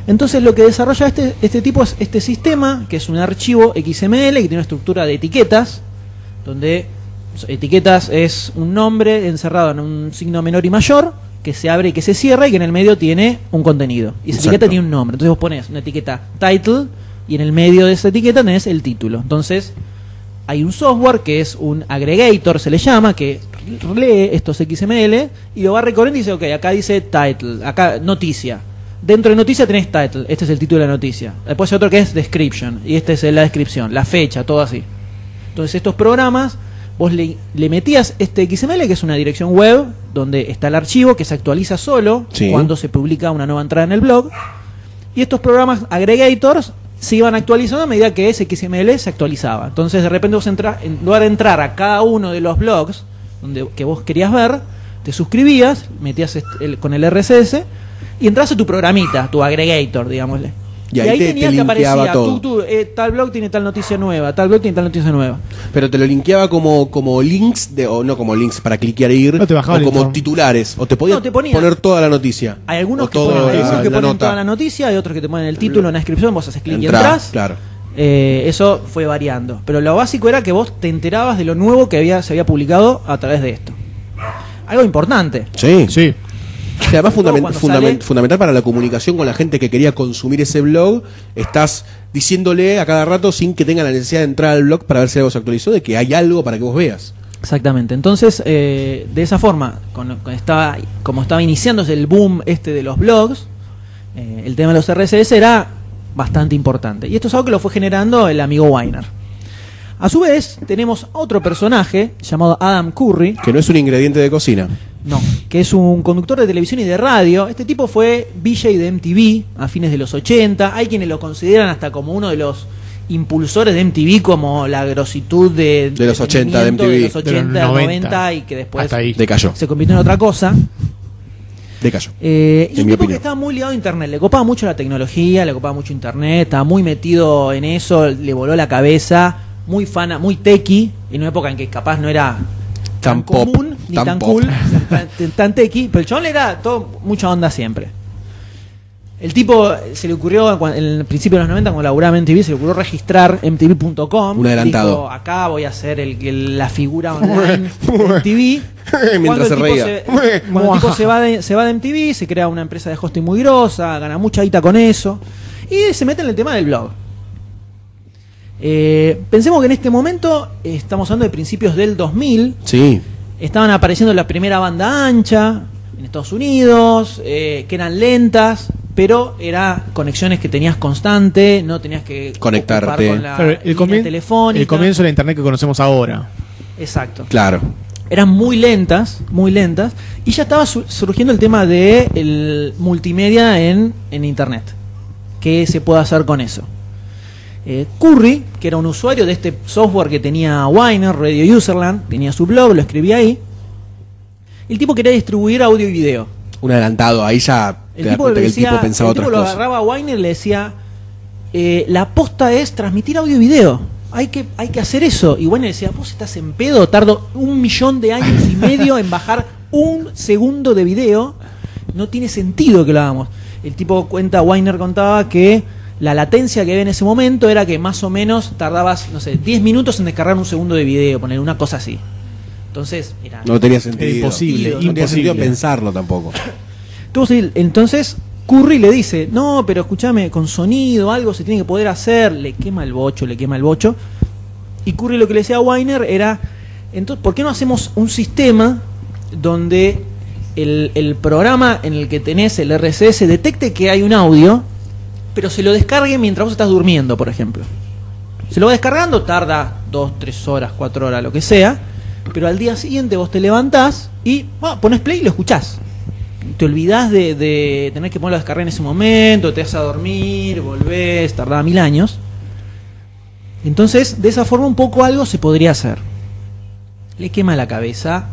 Entonces lo que desarrolla este tipo es este sistema, que es un archivo XML que tiene una estructura de etiquetas, donde etiquetas es un nombre encerrado en un signo menor y mayor que se abre y que se cierra y que en el medio tiene un contenido. Y esa etiqueta tiene un nombre. Entonces vos pones una etiqueta title y en el medio de esa etiqueta tenés el título. Entonces hay un software que es un aggregator, se le llama, que lee estos XML y lo va recorriendo y dice, acá dice title, acá noticia. dentro de noticia tenés title, este es el título de la noticia. Después hay otro que es description, y este es la descripción, la fecha, todo así. Entonces estos programas, vos le metías este XML, que es una dirección web, donde está el archivo, que se actualiza solo cuando se publica una nueva entrada en el blog. Y estos programas aggregators se iban actualizando a medida que ese XML se actualizaba. Entonces de repente vos en lugar de entrar a cada uno de los blogs que vos querías ver, te suscribías, metías con el RSS y entras a tu programita, tu aggregator, digámosle. Y ahí te tenías que aparecía, todo. tal blog tiene tal noticia nueva, tal blog tiene tal noticia nueva. Pero te lo linkeaba como links, o no como links para cliquear e ir, No te bajaba o el como informe. titulares, o te podía No, te ponía. poner toda la noticia. Hay algunos O que todo ponen la nota. toda la noticia, hay otros que te ponen el título en la descripción, vos haces clic y Entrá, entras. claro. Eso fue variando. Pero lo básico era que vos te enterabas de lo nuevo que se había publicado a través de esto. Algo importante. Sí. Sí. Y además Cuando sale- fundamental para la comunicación con la gente que quería consumir ese blog, estás diciéndole a cada rato sin que tenga la necesidad de entrar al blog para ver si algo se actualizó, de que hay algo para que vos veas. Exactamente. Entonces, de esa forma, como estaba iniciándose el boom de los blogs, el tema de los RSS era bastante importante. Y esto es algo que lo fue generando el amigo Weiner. A su vez, tenemos otro personaje llamado Adam Curry, Que no es un ingrediente de cocina. que es un conductor de televisión y de radio. Este tipo fue VJ de MTV a fines de los 80. Hay quienes lo consideran hasta como uno de los impulsores de MTV, como la grositud de los 80 de entretenimiento MTV. de los 80, De los 90 y que después Hasta ahí. Decayó. se convirtió en otra cosa. Decayó. Y En un mi tipo que opinión. estaba muy ligado a internet, le copaba mucho la tecnología, le copaba mucho internet, estaba muy metido en eso, le voló la cabeza, muy fan, muy techie, en una época en que capaz no era Tan pop, común ni tan tan pop. cool, tan techie, pero el chabón le era todo mucha onda siempre. El tipo se le ocurrió en el principio de los 90, cuando laburaba en MTV, se le ocurrió registrar MTV.com. Un adelantado. Dijo, acá voy a ser la figura online de MTV. Mientras se reía. Cuando el tipo se va de MTV, se crea una empresa de hosting muy grosa, gana mucha guita con eso, y se mete en el tema del blog. Pensemos que en este momento estamos hablando de principios del 2000. Sí. Estaban apareciendo la primera banda ancha en Estados Unidos, que eran lentas, pero era conexiones que tenías constante, no tenías que Conectarte. ocupar con la Claro, línea telefónica. el comienzo de la internet que conocemos ahora. Exacto. Claro. Eran muy lentas, y ya estaba surgiendo el tema de el multimedia en internet. ¿Qué se puede hacer con eso? Curry, que era un usuario de este software que tenía Weiner, Radio Userland, tenía su blog, lo escribía ahí. El tipo quería distribuir audio y video. Un adelantado. Ahí ya te El das tipo, cuenta le que el decía, tipo pensaba el tipo otras lo cosas. agarraba a Weiner y le decía, la aposta es transmitir audio y video. Hay que hacer eso. Y Weiner decía, vos estás en pedo, tardo 1.000.000 de años y medio en bajar 1 segundo de video. No tiene sentido que lo hagamos. El tipo Weiner contaba que la latencia que había en ese momento era que más o menos tardabas, 10 minutos en descargar 1 segundo de video, poner una cosa así. Entonces, era No tenía sentido. Era imposible, No tenía sentido imposible. pensarlo tampoco. Entonces Curry le dice, no, pero escúchame, con sonido, algo se tiene que poder hacer. Le quema el bocho. Y Curry lo que le decía a Weiner era, entonces, ¿por qué no hacemos un sistema donde el programa en el que tenés el RSS detecte que hay un audio, pero se lo descargue mientras vos estás durmiendo, por ejemplo? Se lo va descargando, tarda 2, 3 horas, 4 horas, lo que sea, pero al día siguiente vos te levantás y pones play y lo escuchás. Te olvidás de tener que ponerlo a descargar en ese momento, te vas a dormir, volvés, tardaba 1000 años. Entonces, de esa forma un poco algo se podría hacer. Le quema la cabeza,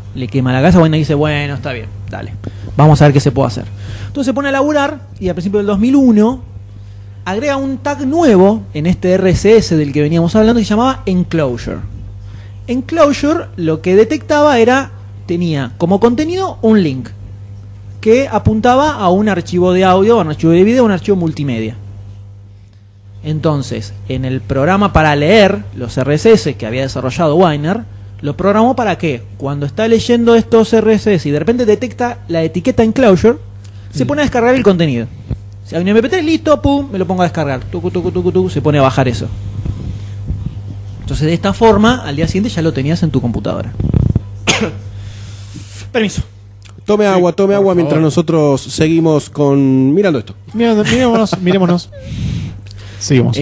bueno, dice, bueno, está bien, dale, vamos a ver qué se puede hacer. Entonces se pone a laburar y a principios del 2001 agrega un tag nuevo en este RSS del que veníamos hablando que se llamaba Enclosure. Enclosure lo que detectaba tenía como contenido un link que apuntaba a un archivo de audio, a un archivo de video, a un archivo multimedia. Entonces, en el programa para leer los RSS que había desarrollado Weiner, lo programó para que cuando está leyendo estos RSS y de repente detecta la etiqueta Enclosure, se pone a descargar el contenido. Si hay un MP3, listo, pum, me lo pongo a descargar. Tucu, se pone a bajar eso. Entonces, de esta forma, al día siguiente ya lo tenías en tu computadora. Permiso. Tome agua mientras nosotros seguimos mirando esto. Mirémonos. Seguimos.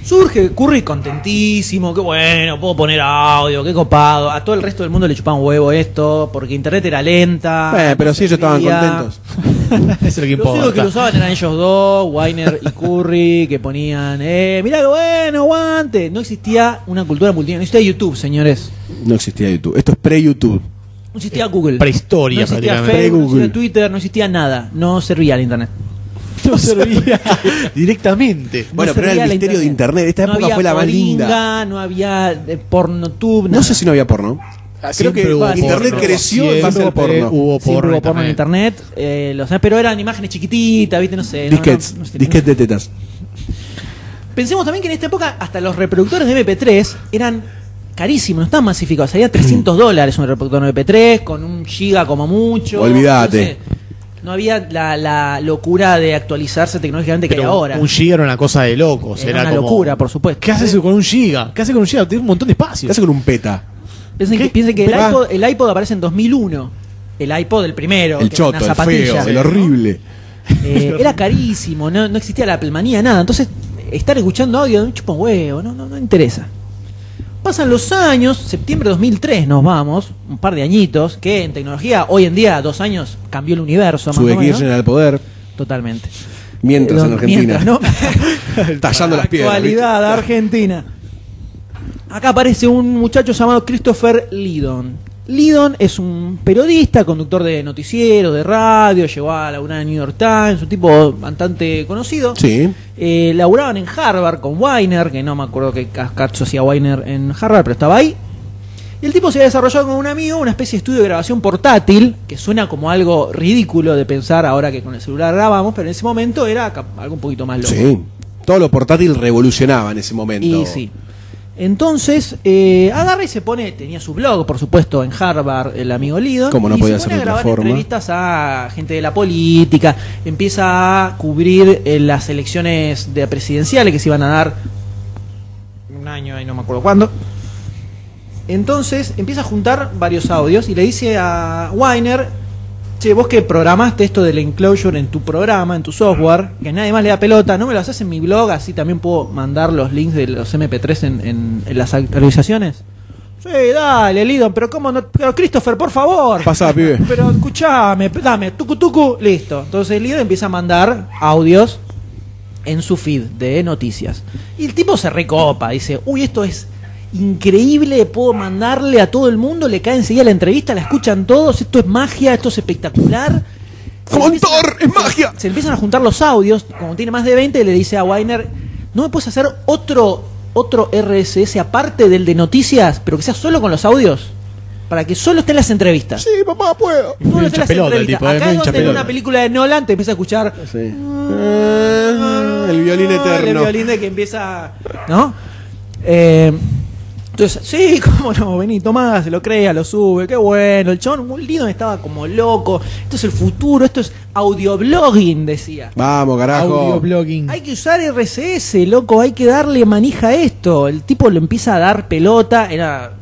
Surge Curry contentísimo, qué bueno, puedo poner audio, qué copado. A todo el resto del mundo le chupaban un huevo esto, porque internet era lenta. Pero sí, ellos estaban contentos. Eso es lo que Los importa. únicos que lo usaban eran ellos dos, Weiner y Curry, que ponían, mirá qué bueno, aguante. No existía una cultura multimedia, no existía YouTube, señores. No existía YouTube. Esto es pre-YouTube. No existía Google. Prehistoria, no existía prácticamente. Facebook, no Pre-Google. existía Twitter, no existía nada. No servía el internet. No servía directamente. Bueno, No pero era servía el la misterio de internet. Esta no época había fue la más linda. Poringa, no había PornoTube, nada. No sé si no había porno. Creo Siempre que hubo internet porno. creció en base al Siempre porno. Hubo Siempre porno hubo porno en internet, pero eran imágenes chiquititas, ¿viste? No sé. Disquets, no sé. disquets de tetas. Pensemos también que en esta época hasta los reproductores de MP3 eran carísimos, no estaban masificados. Salía $300 un reproductor de MP3 con 1 giga como mucho. Olvídate. No había la locura de actualizarse tecnológicamente que hay ahora. Un giga era una cosa de locos. Era una como, locura, por supuesto. ¿Qué haces con un giga? ¿Qué haces con un giga? Tienes un montón de espacio. ¿Qué hace con un peta? Piensen que Ah. el iPod aparece en 2001. El iPod, el primero. El que era una choto, el zapatilla. feo, el horrible. Era carísimo, no existía la Applemanía, nada. Entonces, estar escuchando audio me chupa un huevo, no interesa. Pasan los años, septiembre de 2003 nos vamos, un par de añitos, que en tecnología, hoy en día, 2 años, cambió el universo. Más o Sube menos. Kirchner al poder. Totalmente. Mientras en Argentina. Mientras, ¿no? Tallando las piedras. Actualidad Argentina. Acá aparece un muchacho llamado Christopher Lydon. Lydon es un periodista, conductor de noticieros, de radio, llegó a laburar en New York Times, un tipo bastante conocido. Sí. Laburaban en Harvard con Weiner, que no me acuerdo qué cascacho hacía Weiner en Harvard, pero estaba ahí. Y el tipo se había desarrollado con un amigo una especie de estudio de grabación portátil, que suena como algo ridículo de pensar ahora que con el celular grabamos, pero en ese momento era algo un poquito más loco. Sí. Todo lo portátil revolucionaba en ese momento. Y sí. Entonces, agarra y se pone, tenía su blog, por supuesto, en Harvard, el amigo Lydon. Como no y podía se ser pone de a otra grabar forma. entrevistas a gente de la política, empieza a cubrir las elecciones presidenciales que se iban a dar un año y no me acuerdo cuándo. Entonces empieza a juntar varios audios y le dice a Weiner: che, vos que programaste esto del enclosure en tu programa, en tu software, que nadie más le da pelota, ¿no me lo haces en mi blog? Así también puedo mandar los links de los MP3 en las actualizaciones. Sí, dale, Lydon, pero cómo no, pero Christopher, por favor. Pasá, pibe. Pero escuchame, dame, tucu, listo. Entonces Lydon empieza a mandar audios en su feed de noticias. Y el tipo se recopa, dice: uy, esto es increíble, puedo mandarle a todo el mundo, le cae enseguida la entrevista, la escuchan todos, esto es magia, esto es espectacular. ¡Montor! ¡Es magia! Se empiezan a juntar los audios, como tiene más de 20, le dice a Weiner: ¿no me puedes hacer otro RSS aparte del de noticias, pero que sea solo con los audios? Para que solo estén las entrevistas. Sí, papá, puedo. Solo Muy estén las hincha pelota el entrevistas. tipo, Acá muy es hincha donde en pelota. una película de Nolan te empieza a escuchar Sí. El violín eterno. el violín de que empieza, ¿no? Entonces, sí, cómo no, vení, tomá, se lo crea, lo sube, qué bueno. El chabón, un Lydon estaba como loco. Esto es el futuro, esto es audioblogging, decía. Vamos, carajo. Audioblogging. Hay que usar RSS, loco, hay que darle manija a esto. El tipo le empieza a dar pelota, era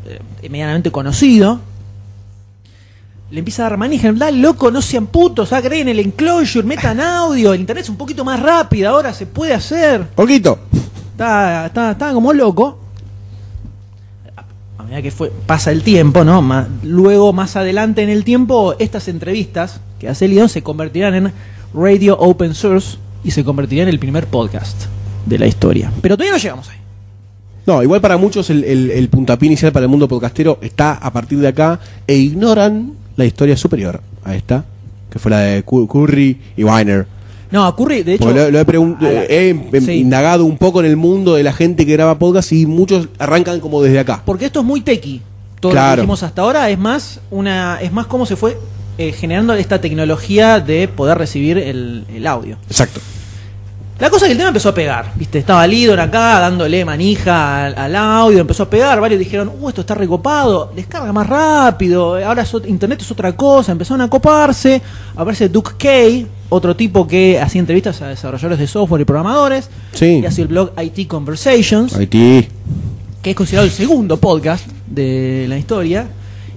medianamente conocido. Le empieza a dar manija, dale, loco, no sean putos, agreguen el enclosure, metan audio, el internet es un poquito más rápido, ahora se puede hacer. Poquito. Estaba como loco. A medida que pasa el tiempo, ¿no? Luego, más adelante en el tiempo, estas entrevistas que hace Lydon se convertirán en Radio Open Source y se convertirían en el primer podcast de la historia. Pero todavía no llegamos ahí. No, igual para muchos el puntapié inicial para el mundo podcastero está a partir de acá e ignoran la historia superior a esta, que fue la de Curry y Weiner. No, Curry, de hecho... Porque he Sí. indagado un poco en el mundo de la gente que graba podcast y muchos arrancan como desde acá. Porque esto es muy techy. Todo lo Claro. que dijimos hasta ahora es más cómo se fue generando esta tecnología de poder recibir el audio. Exacto. La cosa es que el tema empezó a pegar, ¿viste? Estaba Lydon acá dándole manija al audio, empezó a pegar, varios dijeron: esto está recopado, descarga más rápido, ahora internet es otra cosa, empezaron a coparse. Aparece Duke Kay, otro tipo que hacía entrevistas a desarrolladores de software y programadores, Sí. y hacía el blog IT Conversations, Haití. que es considerado el segundo podcast de la historia.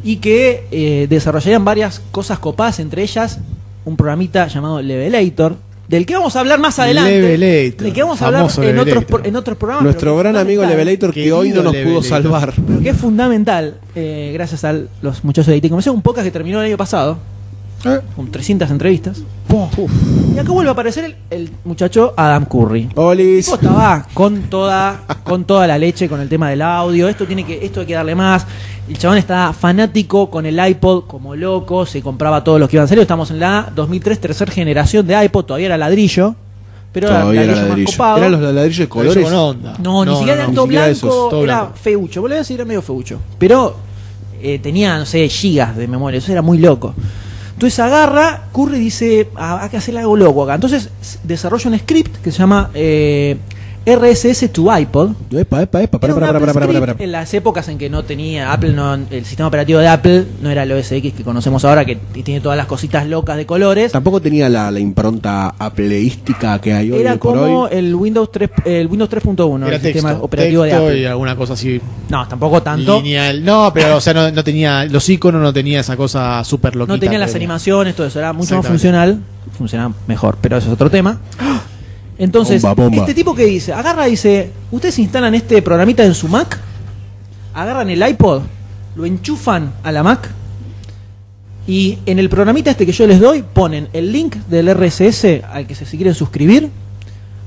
y que desarrollarían varias cosas copadas, entre ellas un programita llamado Levelator, del que vamos a hablar más adelante. Levelator, del que vamos a hablar famoso en Levelator. otros programas. Nuestro pero que gran es amigo fundamental, Levelator, que Querido hoy no nos pudo Levelator. salvar. pero que es fundamental, gracias a los muchachos de IT Comercial, un podcast que terminó el año pasado, con 300 entrevistas. Y acá vuelve a aparecer el muchacho Adam Curry. Olis. El tipo estaba con toda la leche con el tema del audio. Esto hay que darle más. El chabón estaba fanático con el iPod como loco, se compraba todos los que iban a salir. Estamos en la 2003, tercera generación de iPod, todavía era ladrillo, pero Todavía era más ladrillo. copado. ¿Eran los ladrillos de colores? Con onda. No, ni siquiera era ni todo siquiera blanco, esos, todo era blanco. feucho. Volví a decir, era medio feucho. Pero tenía, no sé, gigas de memoria, eso era muy loco. Entonces agarra, Curry dice, hay que hacer algo loco acá. Entonces desarrolla un script que se llama RSS to iPod. Epa, Era un Apple para. script en las épocas en que no tenía Apple, el sistema operativo de Apple no era el OS X que conocemos ahora, que tiene todas las cositas locas de colores. Tampoco tenía la impronta appleística que hay hoy Era por como hoy. el Windows 3.1, Era el sistema texto, operativo de texto Apple. y alguna cosa así. No, tampoco tanto. Lineal. No, pero o sea, no tenía los iconos, no tenía esa cosa súper loquita. No tenía las que- animaciones, todo eso, era mucho más Exactamente. funcional, funcionaba mejor, pero eso es otro tema. Entonces, Bomba. este tipo que dice, agarra y dice, ustedes instalan este programita en su Mac, agarran el iPod, lo enchufan a la Mac y en el programita este que yo les doy ponen el link del RSS al que si quieren suscribir,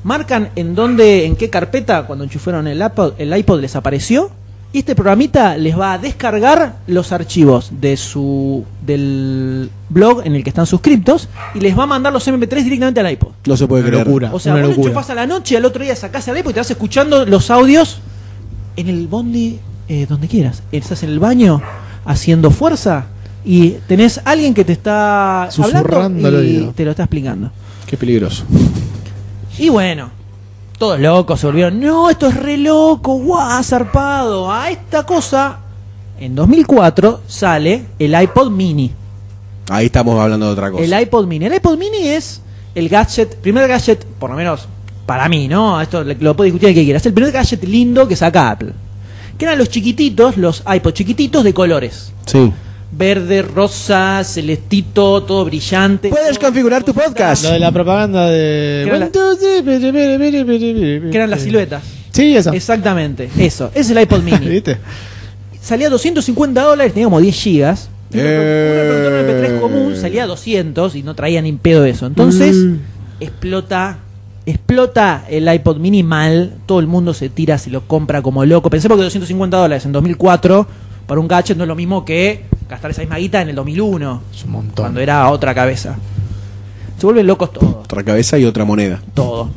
marcan en qué carpeta cuando enchufaron el iPod les apareció. Y este programita les va a descargar los archivos del blog en el que están suscriptos y les va a mandar los MP3 directamente al iPod. No se puede Una creer. locura. O sea, Una vos lo locura. enchufás a la noche y al otro día sacás el iPod y te vas escuchando los audios en el bondi, donde quieras. Estás en el baño haciendo fuerza y tenés alguien que te está Susurrando hablando al y oído. te lo está explicando. Qué peligroso. Y bueno, todos locos se volvieron, no, esto es re loco, guau, zarpado. A esta cosa, en 2004 sale el iPod Mini. Ahí estamos hablando de otra cosa. El iPod Mini. El iPod Mini es el primer gadget, por lo menos para mí, ¿no? Esto lo puede discutir el que quiera. Es el primer gadget lindo que saca Apple. Que eran los chiquititos, los iPod chiquititos de colores. Sí. Verde, rosa, celestito, todo brillante. Puedes todo configurar tu cosita. podcast. Lo de la propaganda de. Que era la- Que eran las siluetas. Sí, esa. Exactamente, eso. Es el iPod Mini. ¿Viste? Salía $250, tenía como 10 gigas. Un reproductor MP3 común salía a 200 y no traía ni pedo eso. Entonces, explota el iPod Mini mal. Todo el mundo se tira, se lo compra como loco. Pensemos que $250 en 2004 para un gadget no es lo mismo que gastar esa misma guita en el 2001, Es un montón. cuando era otra cabeza. Se vuelven locos todos. Otra cabeza y otra moneda. Todo.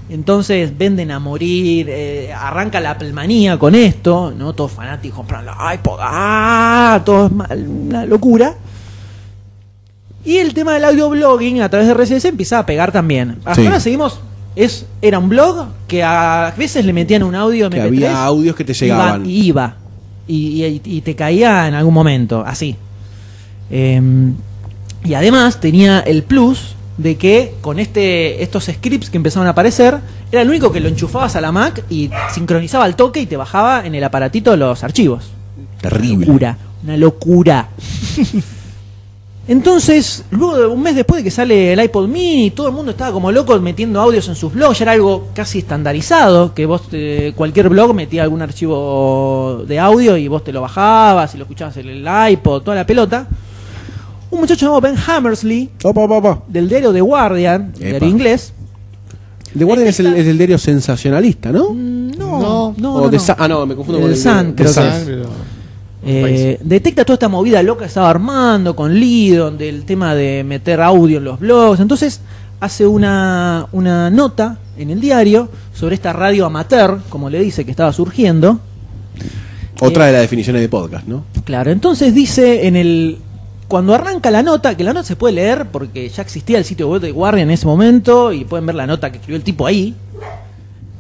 Entonces venden a morir, arranca la Applemanía con esto, ¿no? Todos fanáticos compran la iPod, todo es una locura. Y el tema del audio blogging a través de RSS empieza a pegar también. Hasta Sí. ahora seguimos, era un blog que a veces le metían un audio Que MP3, había audios que te llegaban. Iba y te caía en algún momento, así. Y además tenía el plus de que con estos scripts que empezaron a aparecer, era el único que lo enchufabas a la Mac y sincronizaba al toque y te bajaba en el aparatito los archivos. Terrible. Una locura. Entonces, luego de un mes después de que sale el iPod Mini, todo el mundo estaba como loco metiendo audios en sus blogs, ya era algo casi estandarizado, que vos cualquier blog metía algún archivo de audio y vos te lo bajabas y lo escuchabas en el iPod, toda la pelota. Un muchacho llamado Ben Hammersley, Opa. del diario The Guardian, Epa. diario inglés. The Guardian es el diario sensacionalista, ¿no? No. O de no, me confundo con El el Sun, creo que Sun. es. Detecta toda esta movida loca que estaba armando con Lidon, del tema de meter audio en los blogs. Entonces hace una nota en el diario sobre esta radio amateur, como le dice, que estaba surgiendo. Otra de las definiciones de podcast, ¿no? Claro, entonces dice cuando arranca la nota, que la nota se puede leer porque ya existía el sitio web de Guardian en ese momento y pueden ver la nota que escribió el tipo ahí.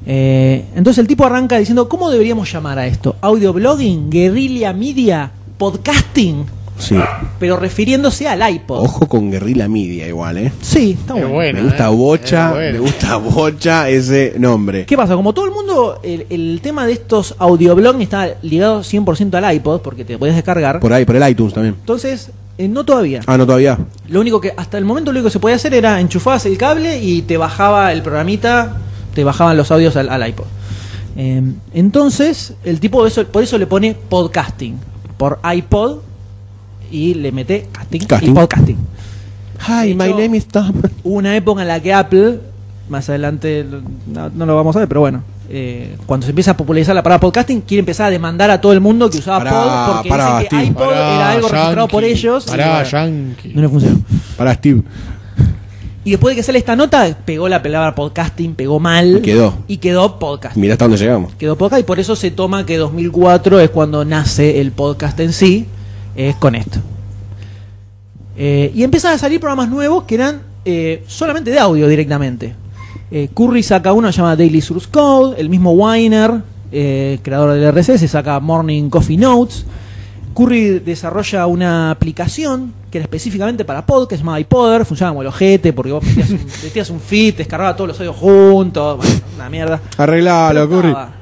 Entonces el tipo arranca diciendo, ¿cómo deberíamos llamar a esto? ¿Audio blogging? ¿Guerrilla media? ¿Podcasting? Sí. pero refiriéndose al iPod. Ojo con Guerrilla Media igual, ¿eh? Sí, está bueno. Bueno, me gusta Bocha, bueno. me gusta Bocha ese nombre. ¿Qué pasa? Como todo el mundo, el tema de estos audioblogs está ligado 100% al iPod, porque te podías descargar. Por ahí, por el iTunes también. Entonces, no todavía. Ah, no, todavía. Lo único que, hasta el momento, lo único que se podía hacer era enchufabas el cable y te bajaba el programita, te bajaban los audios al iPod. Entonces, el tipo por eso le pone podcasting, por iPod, y le mete casting. Y podcasting. Hi, De my hecho, name is Tom. Hubo una época en la que Apple, más adelante no lo vamos a ver, pero bueno, cuando se empieza a popularizar la palabra podcasting, quiere empezar a demandar a todo el mundo que usaba pod, porque pará, dicen que Steve. iPod era algo registrado por ellos. Y Pará, bueno, yankee. no le funcionó. Para Steve. Y después de que sale esta nota, pegó la palabra podcasting, pegó mal. Y quedó. Podcast. Mirá hasta dónde llegamos. Quedó podcast y por eso se toma que 2004 es cuando nace el podcast en sí, es con esto. Y empiezan a salir programas nuevos que eran solamente de audio directamente. Curry saca uno que se llama Daily Source Code, el mismo Weiner, creador del RSS, saca Morning Coffee Notes. Curry desarrolla una aplicación que era específicamente para podcast, que se llama iPodder, funcionaba como el ojete, porque vos metías un feed, te descargaba todos los audios juntos, bueno, una mierda. Arreglalo, Pero Curry. estaba.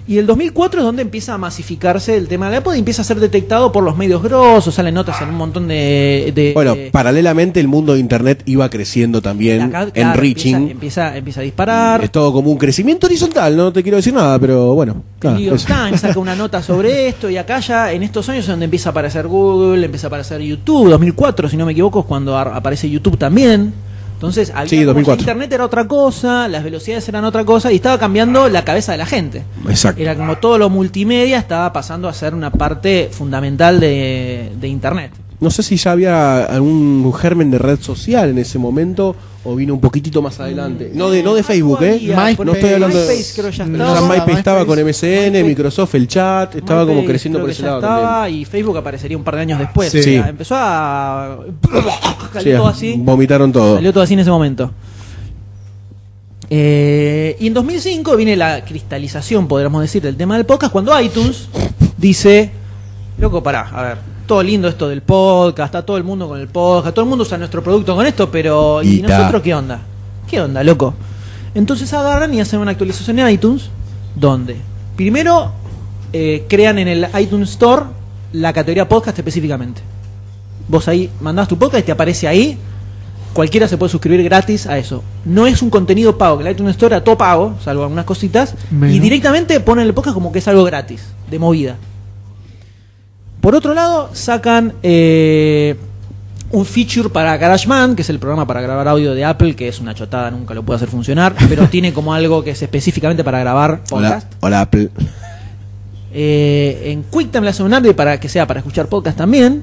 Y el 2004 es donde empieza a masificarse el tema del iPod y empieza a ser detectado por los medios grosos, salen notas en un montón de Bueno, paralelamente el mundo de internet iba creciendo también, acá, enriching. empieza a disparar. Es todo como un crecimiento horizontal, no te quiero decir nada, pero bueno. El nada, New York eso. Times saca una nota sobre esto y acá ya en estos años es donde empieza a aparecer Google, empieza a aparecer YouTube. 2004, si no me equivoco, es cuando aparece YouTube también. Entonces, había Sí, como 2004. Internet era otra cosa, las velocidades eran otra cosa y estaba cambiando la cabeza de la gente. Exacto. Era como todo lo multimedia estaba pasando a ser una parte fundamental de Internet. No sé si ya había algún germen de red social en ese momento o vino un poquitito más adelante. No de Facebook, ¿eh? Había, No estoy hablando de... MySpace creo ya Ya estaba. MySpace estaba con MSN, MySpace. Microsoft, el chat, estaba como MySpace creciendo creo por que ese ya lado estaba, también. y Facebook aparecería un par de años después. Sí. O sea, empezó a... Salió todo así. Vomitaron todo. Salió todo así en ese momento. Y en 2005 viene la cristalización, podríamos decir, del tema del podcast, cuando iTunes dice, loco, pará, a ver, todo lindo esto del podcast, está todo el mundo con el podcast, todo el mundo usa nuestro producto con esto, pero ¿y Guita. nosotros qué onda? ¿Qué onda, loco? Entonces agarran y hacen una actualización en iTunes, donde primero crean en el iTunes Store la categoría podcast específicamente. Vos ahí mandás tu podcast y te aparece ahí. Cualquiera se puede suscribir gratis a eso. No es un contenido pago, que el iTunes Store era todo pago, salvo algunas cositas, Menos. y directamente ponen el podcast como que es algo gratis, de movida. Por otro lado, sacan un feature para GarageBand, que es el programa para grabar audio de Apple, que es una chotada, nunca lo puede hacer funcionar, pero tiene como algo que es específicamente para grabar podcast. Hola Apple. En QuickTime le hacen un update para que sea para escuchar podcast también.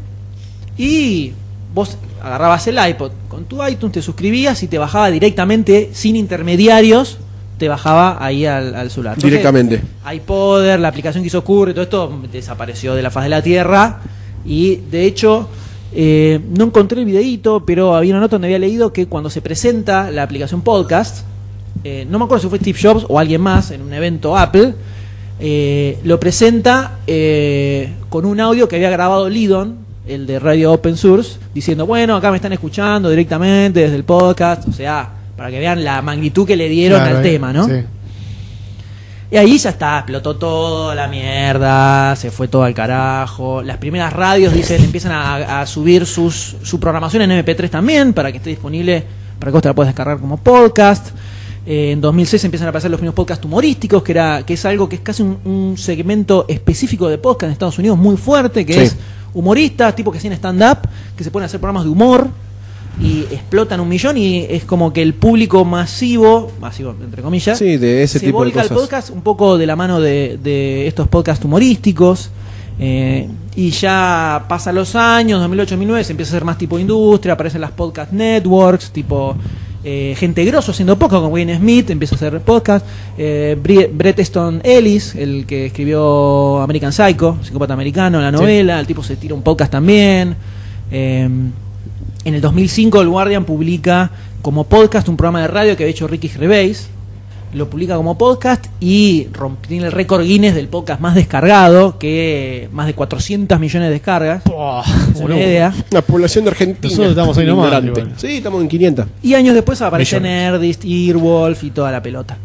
Y vos agarrabas el iPod con tu iTunes, te suscribías y te bajaba directamente, sin intermediarios, te bajaba ahí al celular. Entonces, Directamente. iPodder, la aplicación que hizo Curry, todo esto desapareció de la faz de la Tierra. Y de hecho, no encontré el videíto, pero había una nota donde había leído que cuando se presenta la aplicación podcast, no me acuerdo si fue Steve Jobs o alguien más en un evento Apple, lo presenta con un audio que había grabado Lydon, el de Radio Open Source, diciendo, bueno, acá me están escuchando directamente desde el podcast, o sea, para que vean la magnitud que le dieron Claro, al tema, ¿no? Sí. Y ahí ya está, explotó toda la mierda, se fue todo al carajo. Las primeras radios, dicen, empiezan a subir su programación en MP3 también, para que esté disponible, para que vos te la puedas descargar como podcast. En 2006 empiezan a aparecer los primeros podcasts humorísticos, que es algo que es casi un segmento específico de podcast en Estados Unidos muy fuerte, que Sí. es humoristas, tipos que hacen stand-up, que se ponen a hacer programas de humor y explotan 1 millón, y es como que el público masivo entre comillas, Sí, de ese se tipo de volca al cosas. podcast un poco de la mano de estos podcasts humorísticos. Y ya pasan los años, 2008-2009, se empieza a hacer más tipo industria, aparecen las podcast networks, tipo gente grosso haciendo podcast, como Wayne Smith empieza a hacer podcast, Bret Easton Ellis, el que escribió American Psycho, psicópata americano, la novela, el tipo se tira un podcast también. En el 2005 el Guardian publica como podcast un programa de radio que había hecho Ricky Gervais, lo publica como podcast y tiene el récord Guinness del podcast más descargado, que más de 400 millones de descargas. Es una idea. La población de Argentina. Nosotros estamos ahí nomás, ignorante. igual. Sí, estamos en 500. Y años después aparece Millones. Nerdist, Earwolf y toda la pelota.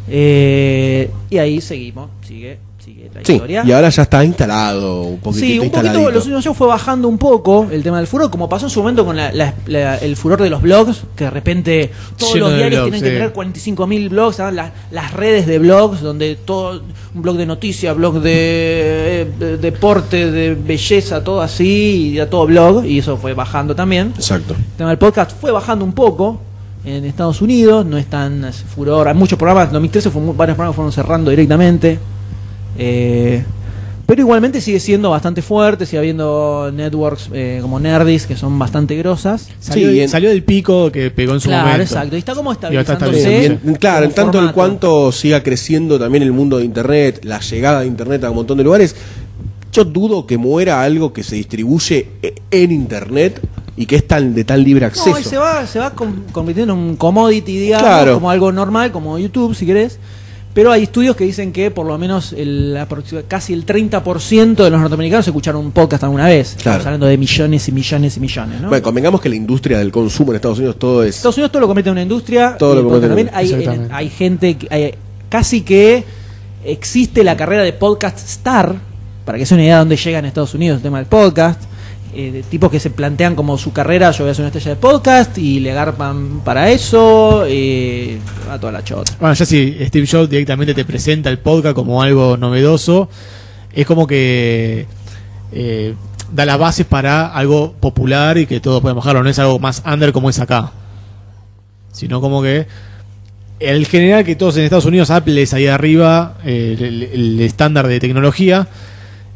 Y ahí sigue la Sí, historia. y ahora ya está instalado, un poquitito Sí, un poquito, instaladito. los últimos años fue bajando un poco el tema del furor, como pasó en su momento con el furor de los blogs, que de repente todos Lleno los de diarios blogs, tienen que sí. tener 45.000 blogs, ¿saben? Las redes de blogs, donde todo, un blog de noticias, blog de deporte, de belleza, todo así, y ya todo blog, y eso fue bajando también. Exacto. El tema del podcast fue bajando un poco en Estados Unidos, no es tan furor, hay muchos programas, en 2013 varios programas fueron cerrando directamente. Pero igualmente sigue siendo bastante fuerte, sigue habiendo networks como Nerdist que son bastante grosas. Salió del pico que pegó en su Claro, momento. exacto. Y está como Y está estabilizándose. estabilizándose. Claro, en como tanto en formato. cuanto siga creciendo también el mundo de Internet, la llegada de Internet a un montón de lugares, yo dudo que muera algo que se distribuye en Internet y que es de tan libre acceso. No, y se va convirtiendo en un commodity, digamos, Claro. como algo normal, como YouTube, si querés. Pero hay estudios que dicen que por lo menos casi el 30% de los norteamericanos escucharon un podcast alguna vez. Claro. Estamos hablando de millones y millones y millones, ¿no? Bueno, convengamos que la industria del consumo en Estados Unidos todo es... Estados Unidos todo lo convierte en una industria. Todo lo y el convierte podcast en también. Exactamente. Hay gente, casi que existe la carrera de podcast star, para que sea una idea de dónde llega en Estados Unidos el tema del podcast. De tipos que se plantean como su carrera, yo voy a ser una estrella de podcast y le garpan para eso, a toda la chota. Bueno, ya si Steve Jobs directamente te presenta el podcast como algo novedoso, es como que da las bases para algo popular y que todos pueden bajarlo. No es algo más under como es acá, sino como que el general que todos en Estados Unidos, Apple es ahí arriba, el estándar de tecnología.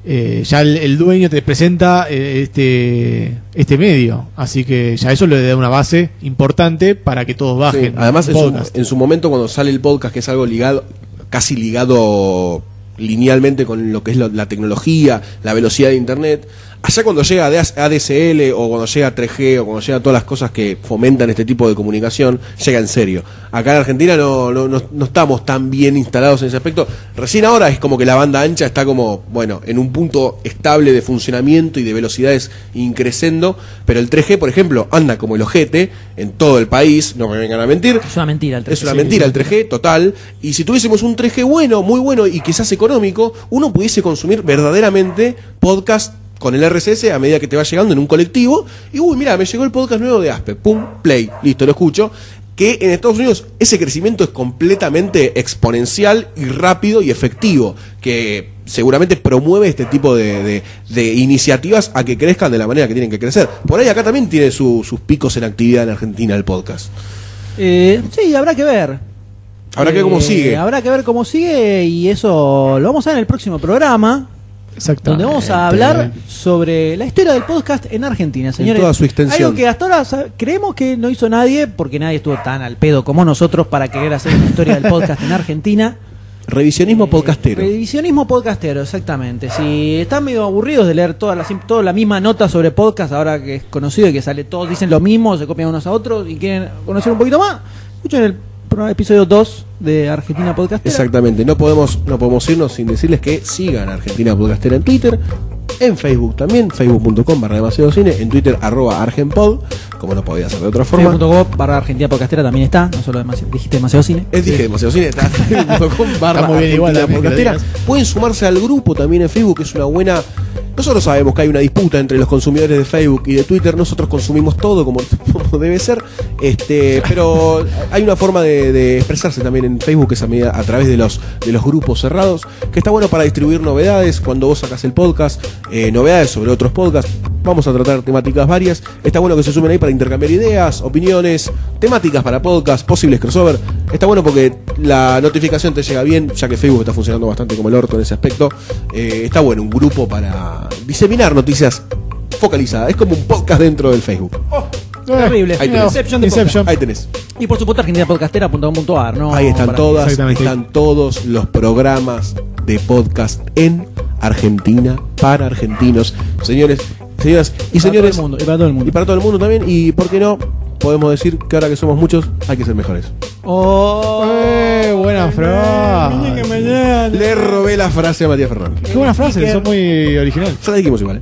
Ya el dueño te presenta este medio, así que ya eso le da una base importante para que todos bajen. Sí, además podcast. en su momento cuando sale el podcast, que es algo ligado, casi ligado linealmente con lo que es la tecnología, la velocidad de Internet, allá cuando llega ADSL o cuando llega 3G o cuando llega todas las cosas que fomentan este tipo de comunicación, llega en serio. Acá en Argentina no estamos tan bien instalados en ese aspecto. Recién ahora es como que la banda ancha está como, bueno, en un punto estable de funcionamiento y de velocidades increciendo, pero el 3G, por ejemplo, anda como el ojete en todo el país, no me vengan a mentir. Es una mentira el 3G. Es una mentira el 3G, total. Y si tuviésemos un 3G bueno, muy bueno y quizás económico, uno pudiese consumir verdaderamente podcast con el RSS a medida que te va llegando en un colectivo. Y uy, mira, me llegó el podcast nuevo de Aspe. Pum, play, listo, lo escucho. Que en Estados Unidos ese crecimiento es completamente exponencial y rápido y efectivo, que seguramente promueve este tipo de iniciativas a que crezcan de la manera que tienen que crecer. Por ahí acá también tiene sus picos en actividad en Argentina el podcast. Sí, habrá que ver. Habrá que ver cómo sigue. Habrá que ver cómo sigue y eso lo vamos a ver en el próximo programa, Exactamente. donde vamos a hablar sobre la historia del podcast en Argentina, señores. toda su extensión. Algo que hasta ahora creemos que no hizo nadie, porque nadie estuvo tan al pedo como nosotros para querer hacer una historia del podcast en Argentina. Revisionismo podcastero. Revisionismo podcastero, exactamente. Si están medio aburridos de leer toda la misma nota sobre podcast, ahora que es conocido y que sale, todos dicen lo mismo, se copian unos a otros y quieren conocer un poquito más, escuchen el episodio 2 de Argentina Podcastera. Exactamente, no podemos irnos sin decirles que sigan a Argentina Podcastera en Twitter, en Facebook también, facebook.com/demasiadocine, en Twitter @argenpod, como no podía ser de otra forma. Facebook.com/Argentina Podcastera también está, no solo dijiste demasiado cine. Dije demasiado cine, está Está muy bien igual, Facebook.com/Argentina también, que lo Podcastera. digas. Pueden sumarse al grupo también en Facebook, que es una buena. Nosotros sabemos que hay una disputa entre los consumidores de Facebook y de Twitter. Nosotros consumimos todo como debe ser, pero hay una forma de expresarse también en Facebook, que es a través de los grupos cerrados, que está bueno para distribuir novedades cuando vos sacas el podcast, novedades sobre otros podcasts. Vamos a tratar temáticas varias. Está bueno que se sumen ahí para intercambiar ideas, opiniones, temáticas para podcast, posibles crossover. Está bueno porque la notificación te llega bien, ya que Facebook está funcionando bastante como el orto en ese aspecto. Está bueno un grupo para diseminar noticias focalizadas. Es como un podcast dentro del Facebook. Terrible. Ahí tenés. Inception de Inception. Ahí tenés. podcast. Y por supuesto argentinapodcastera.com.ar, ¿no? Ahí están Exactamente. están todos los programas de podcast en Argentina para argentinos. Señores, señoras y señores. Para todo el mundo, y para todo el mundo. Y para todo el mundo también. Y por qué no, podemos decir que ahora que somos muchos hay que ser mejores. Buena frase. Le robé la frase a Matías Fernández. Qué buena frase, son muy original. Ya la dijimos igual,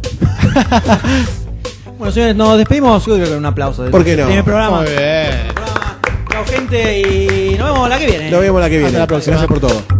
Bueno, señores, nos despedimos. Yo creo que un aplauso del ¿Por qué no? primer programa. Muy bien. Chao, gente, y nos vemos la que viene. Nos vemos la que viene. Hasta la próxima. Gracias por todo.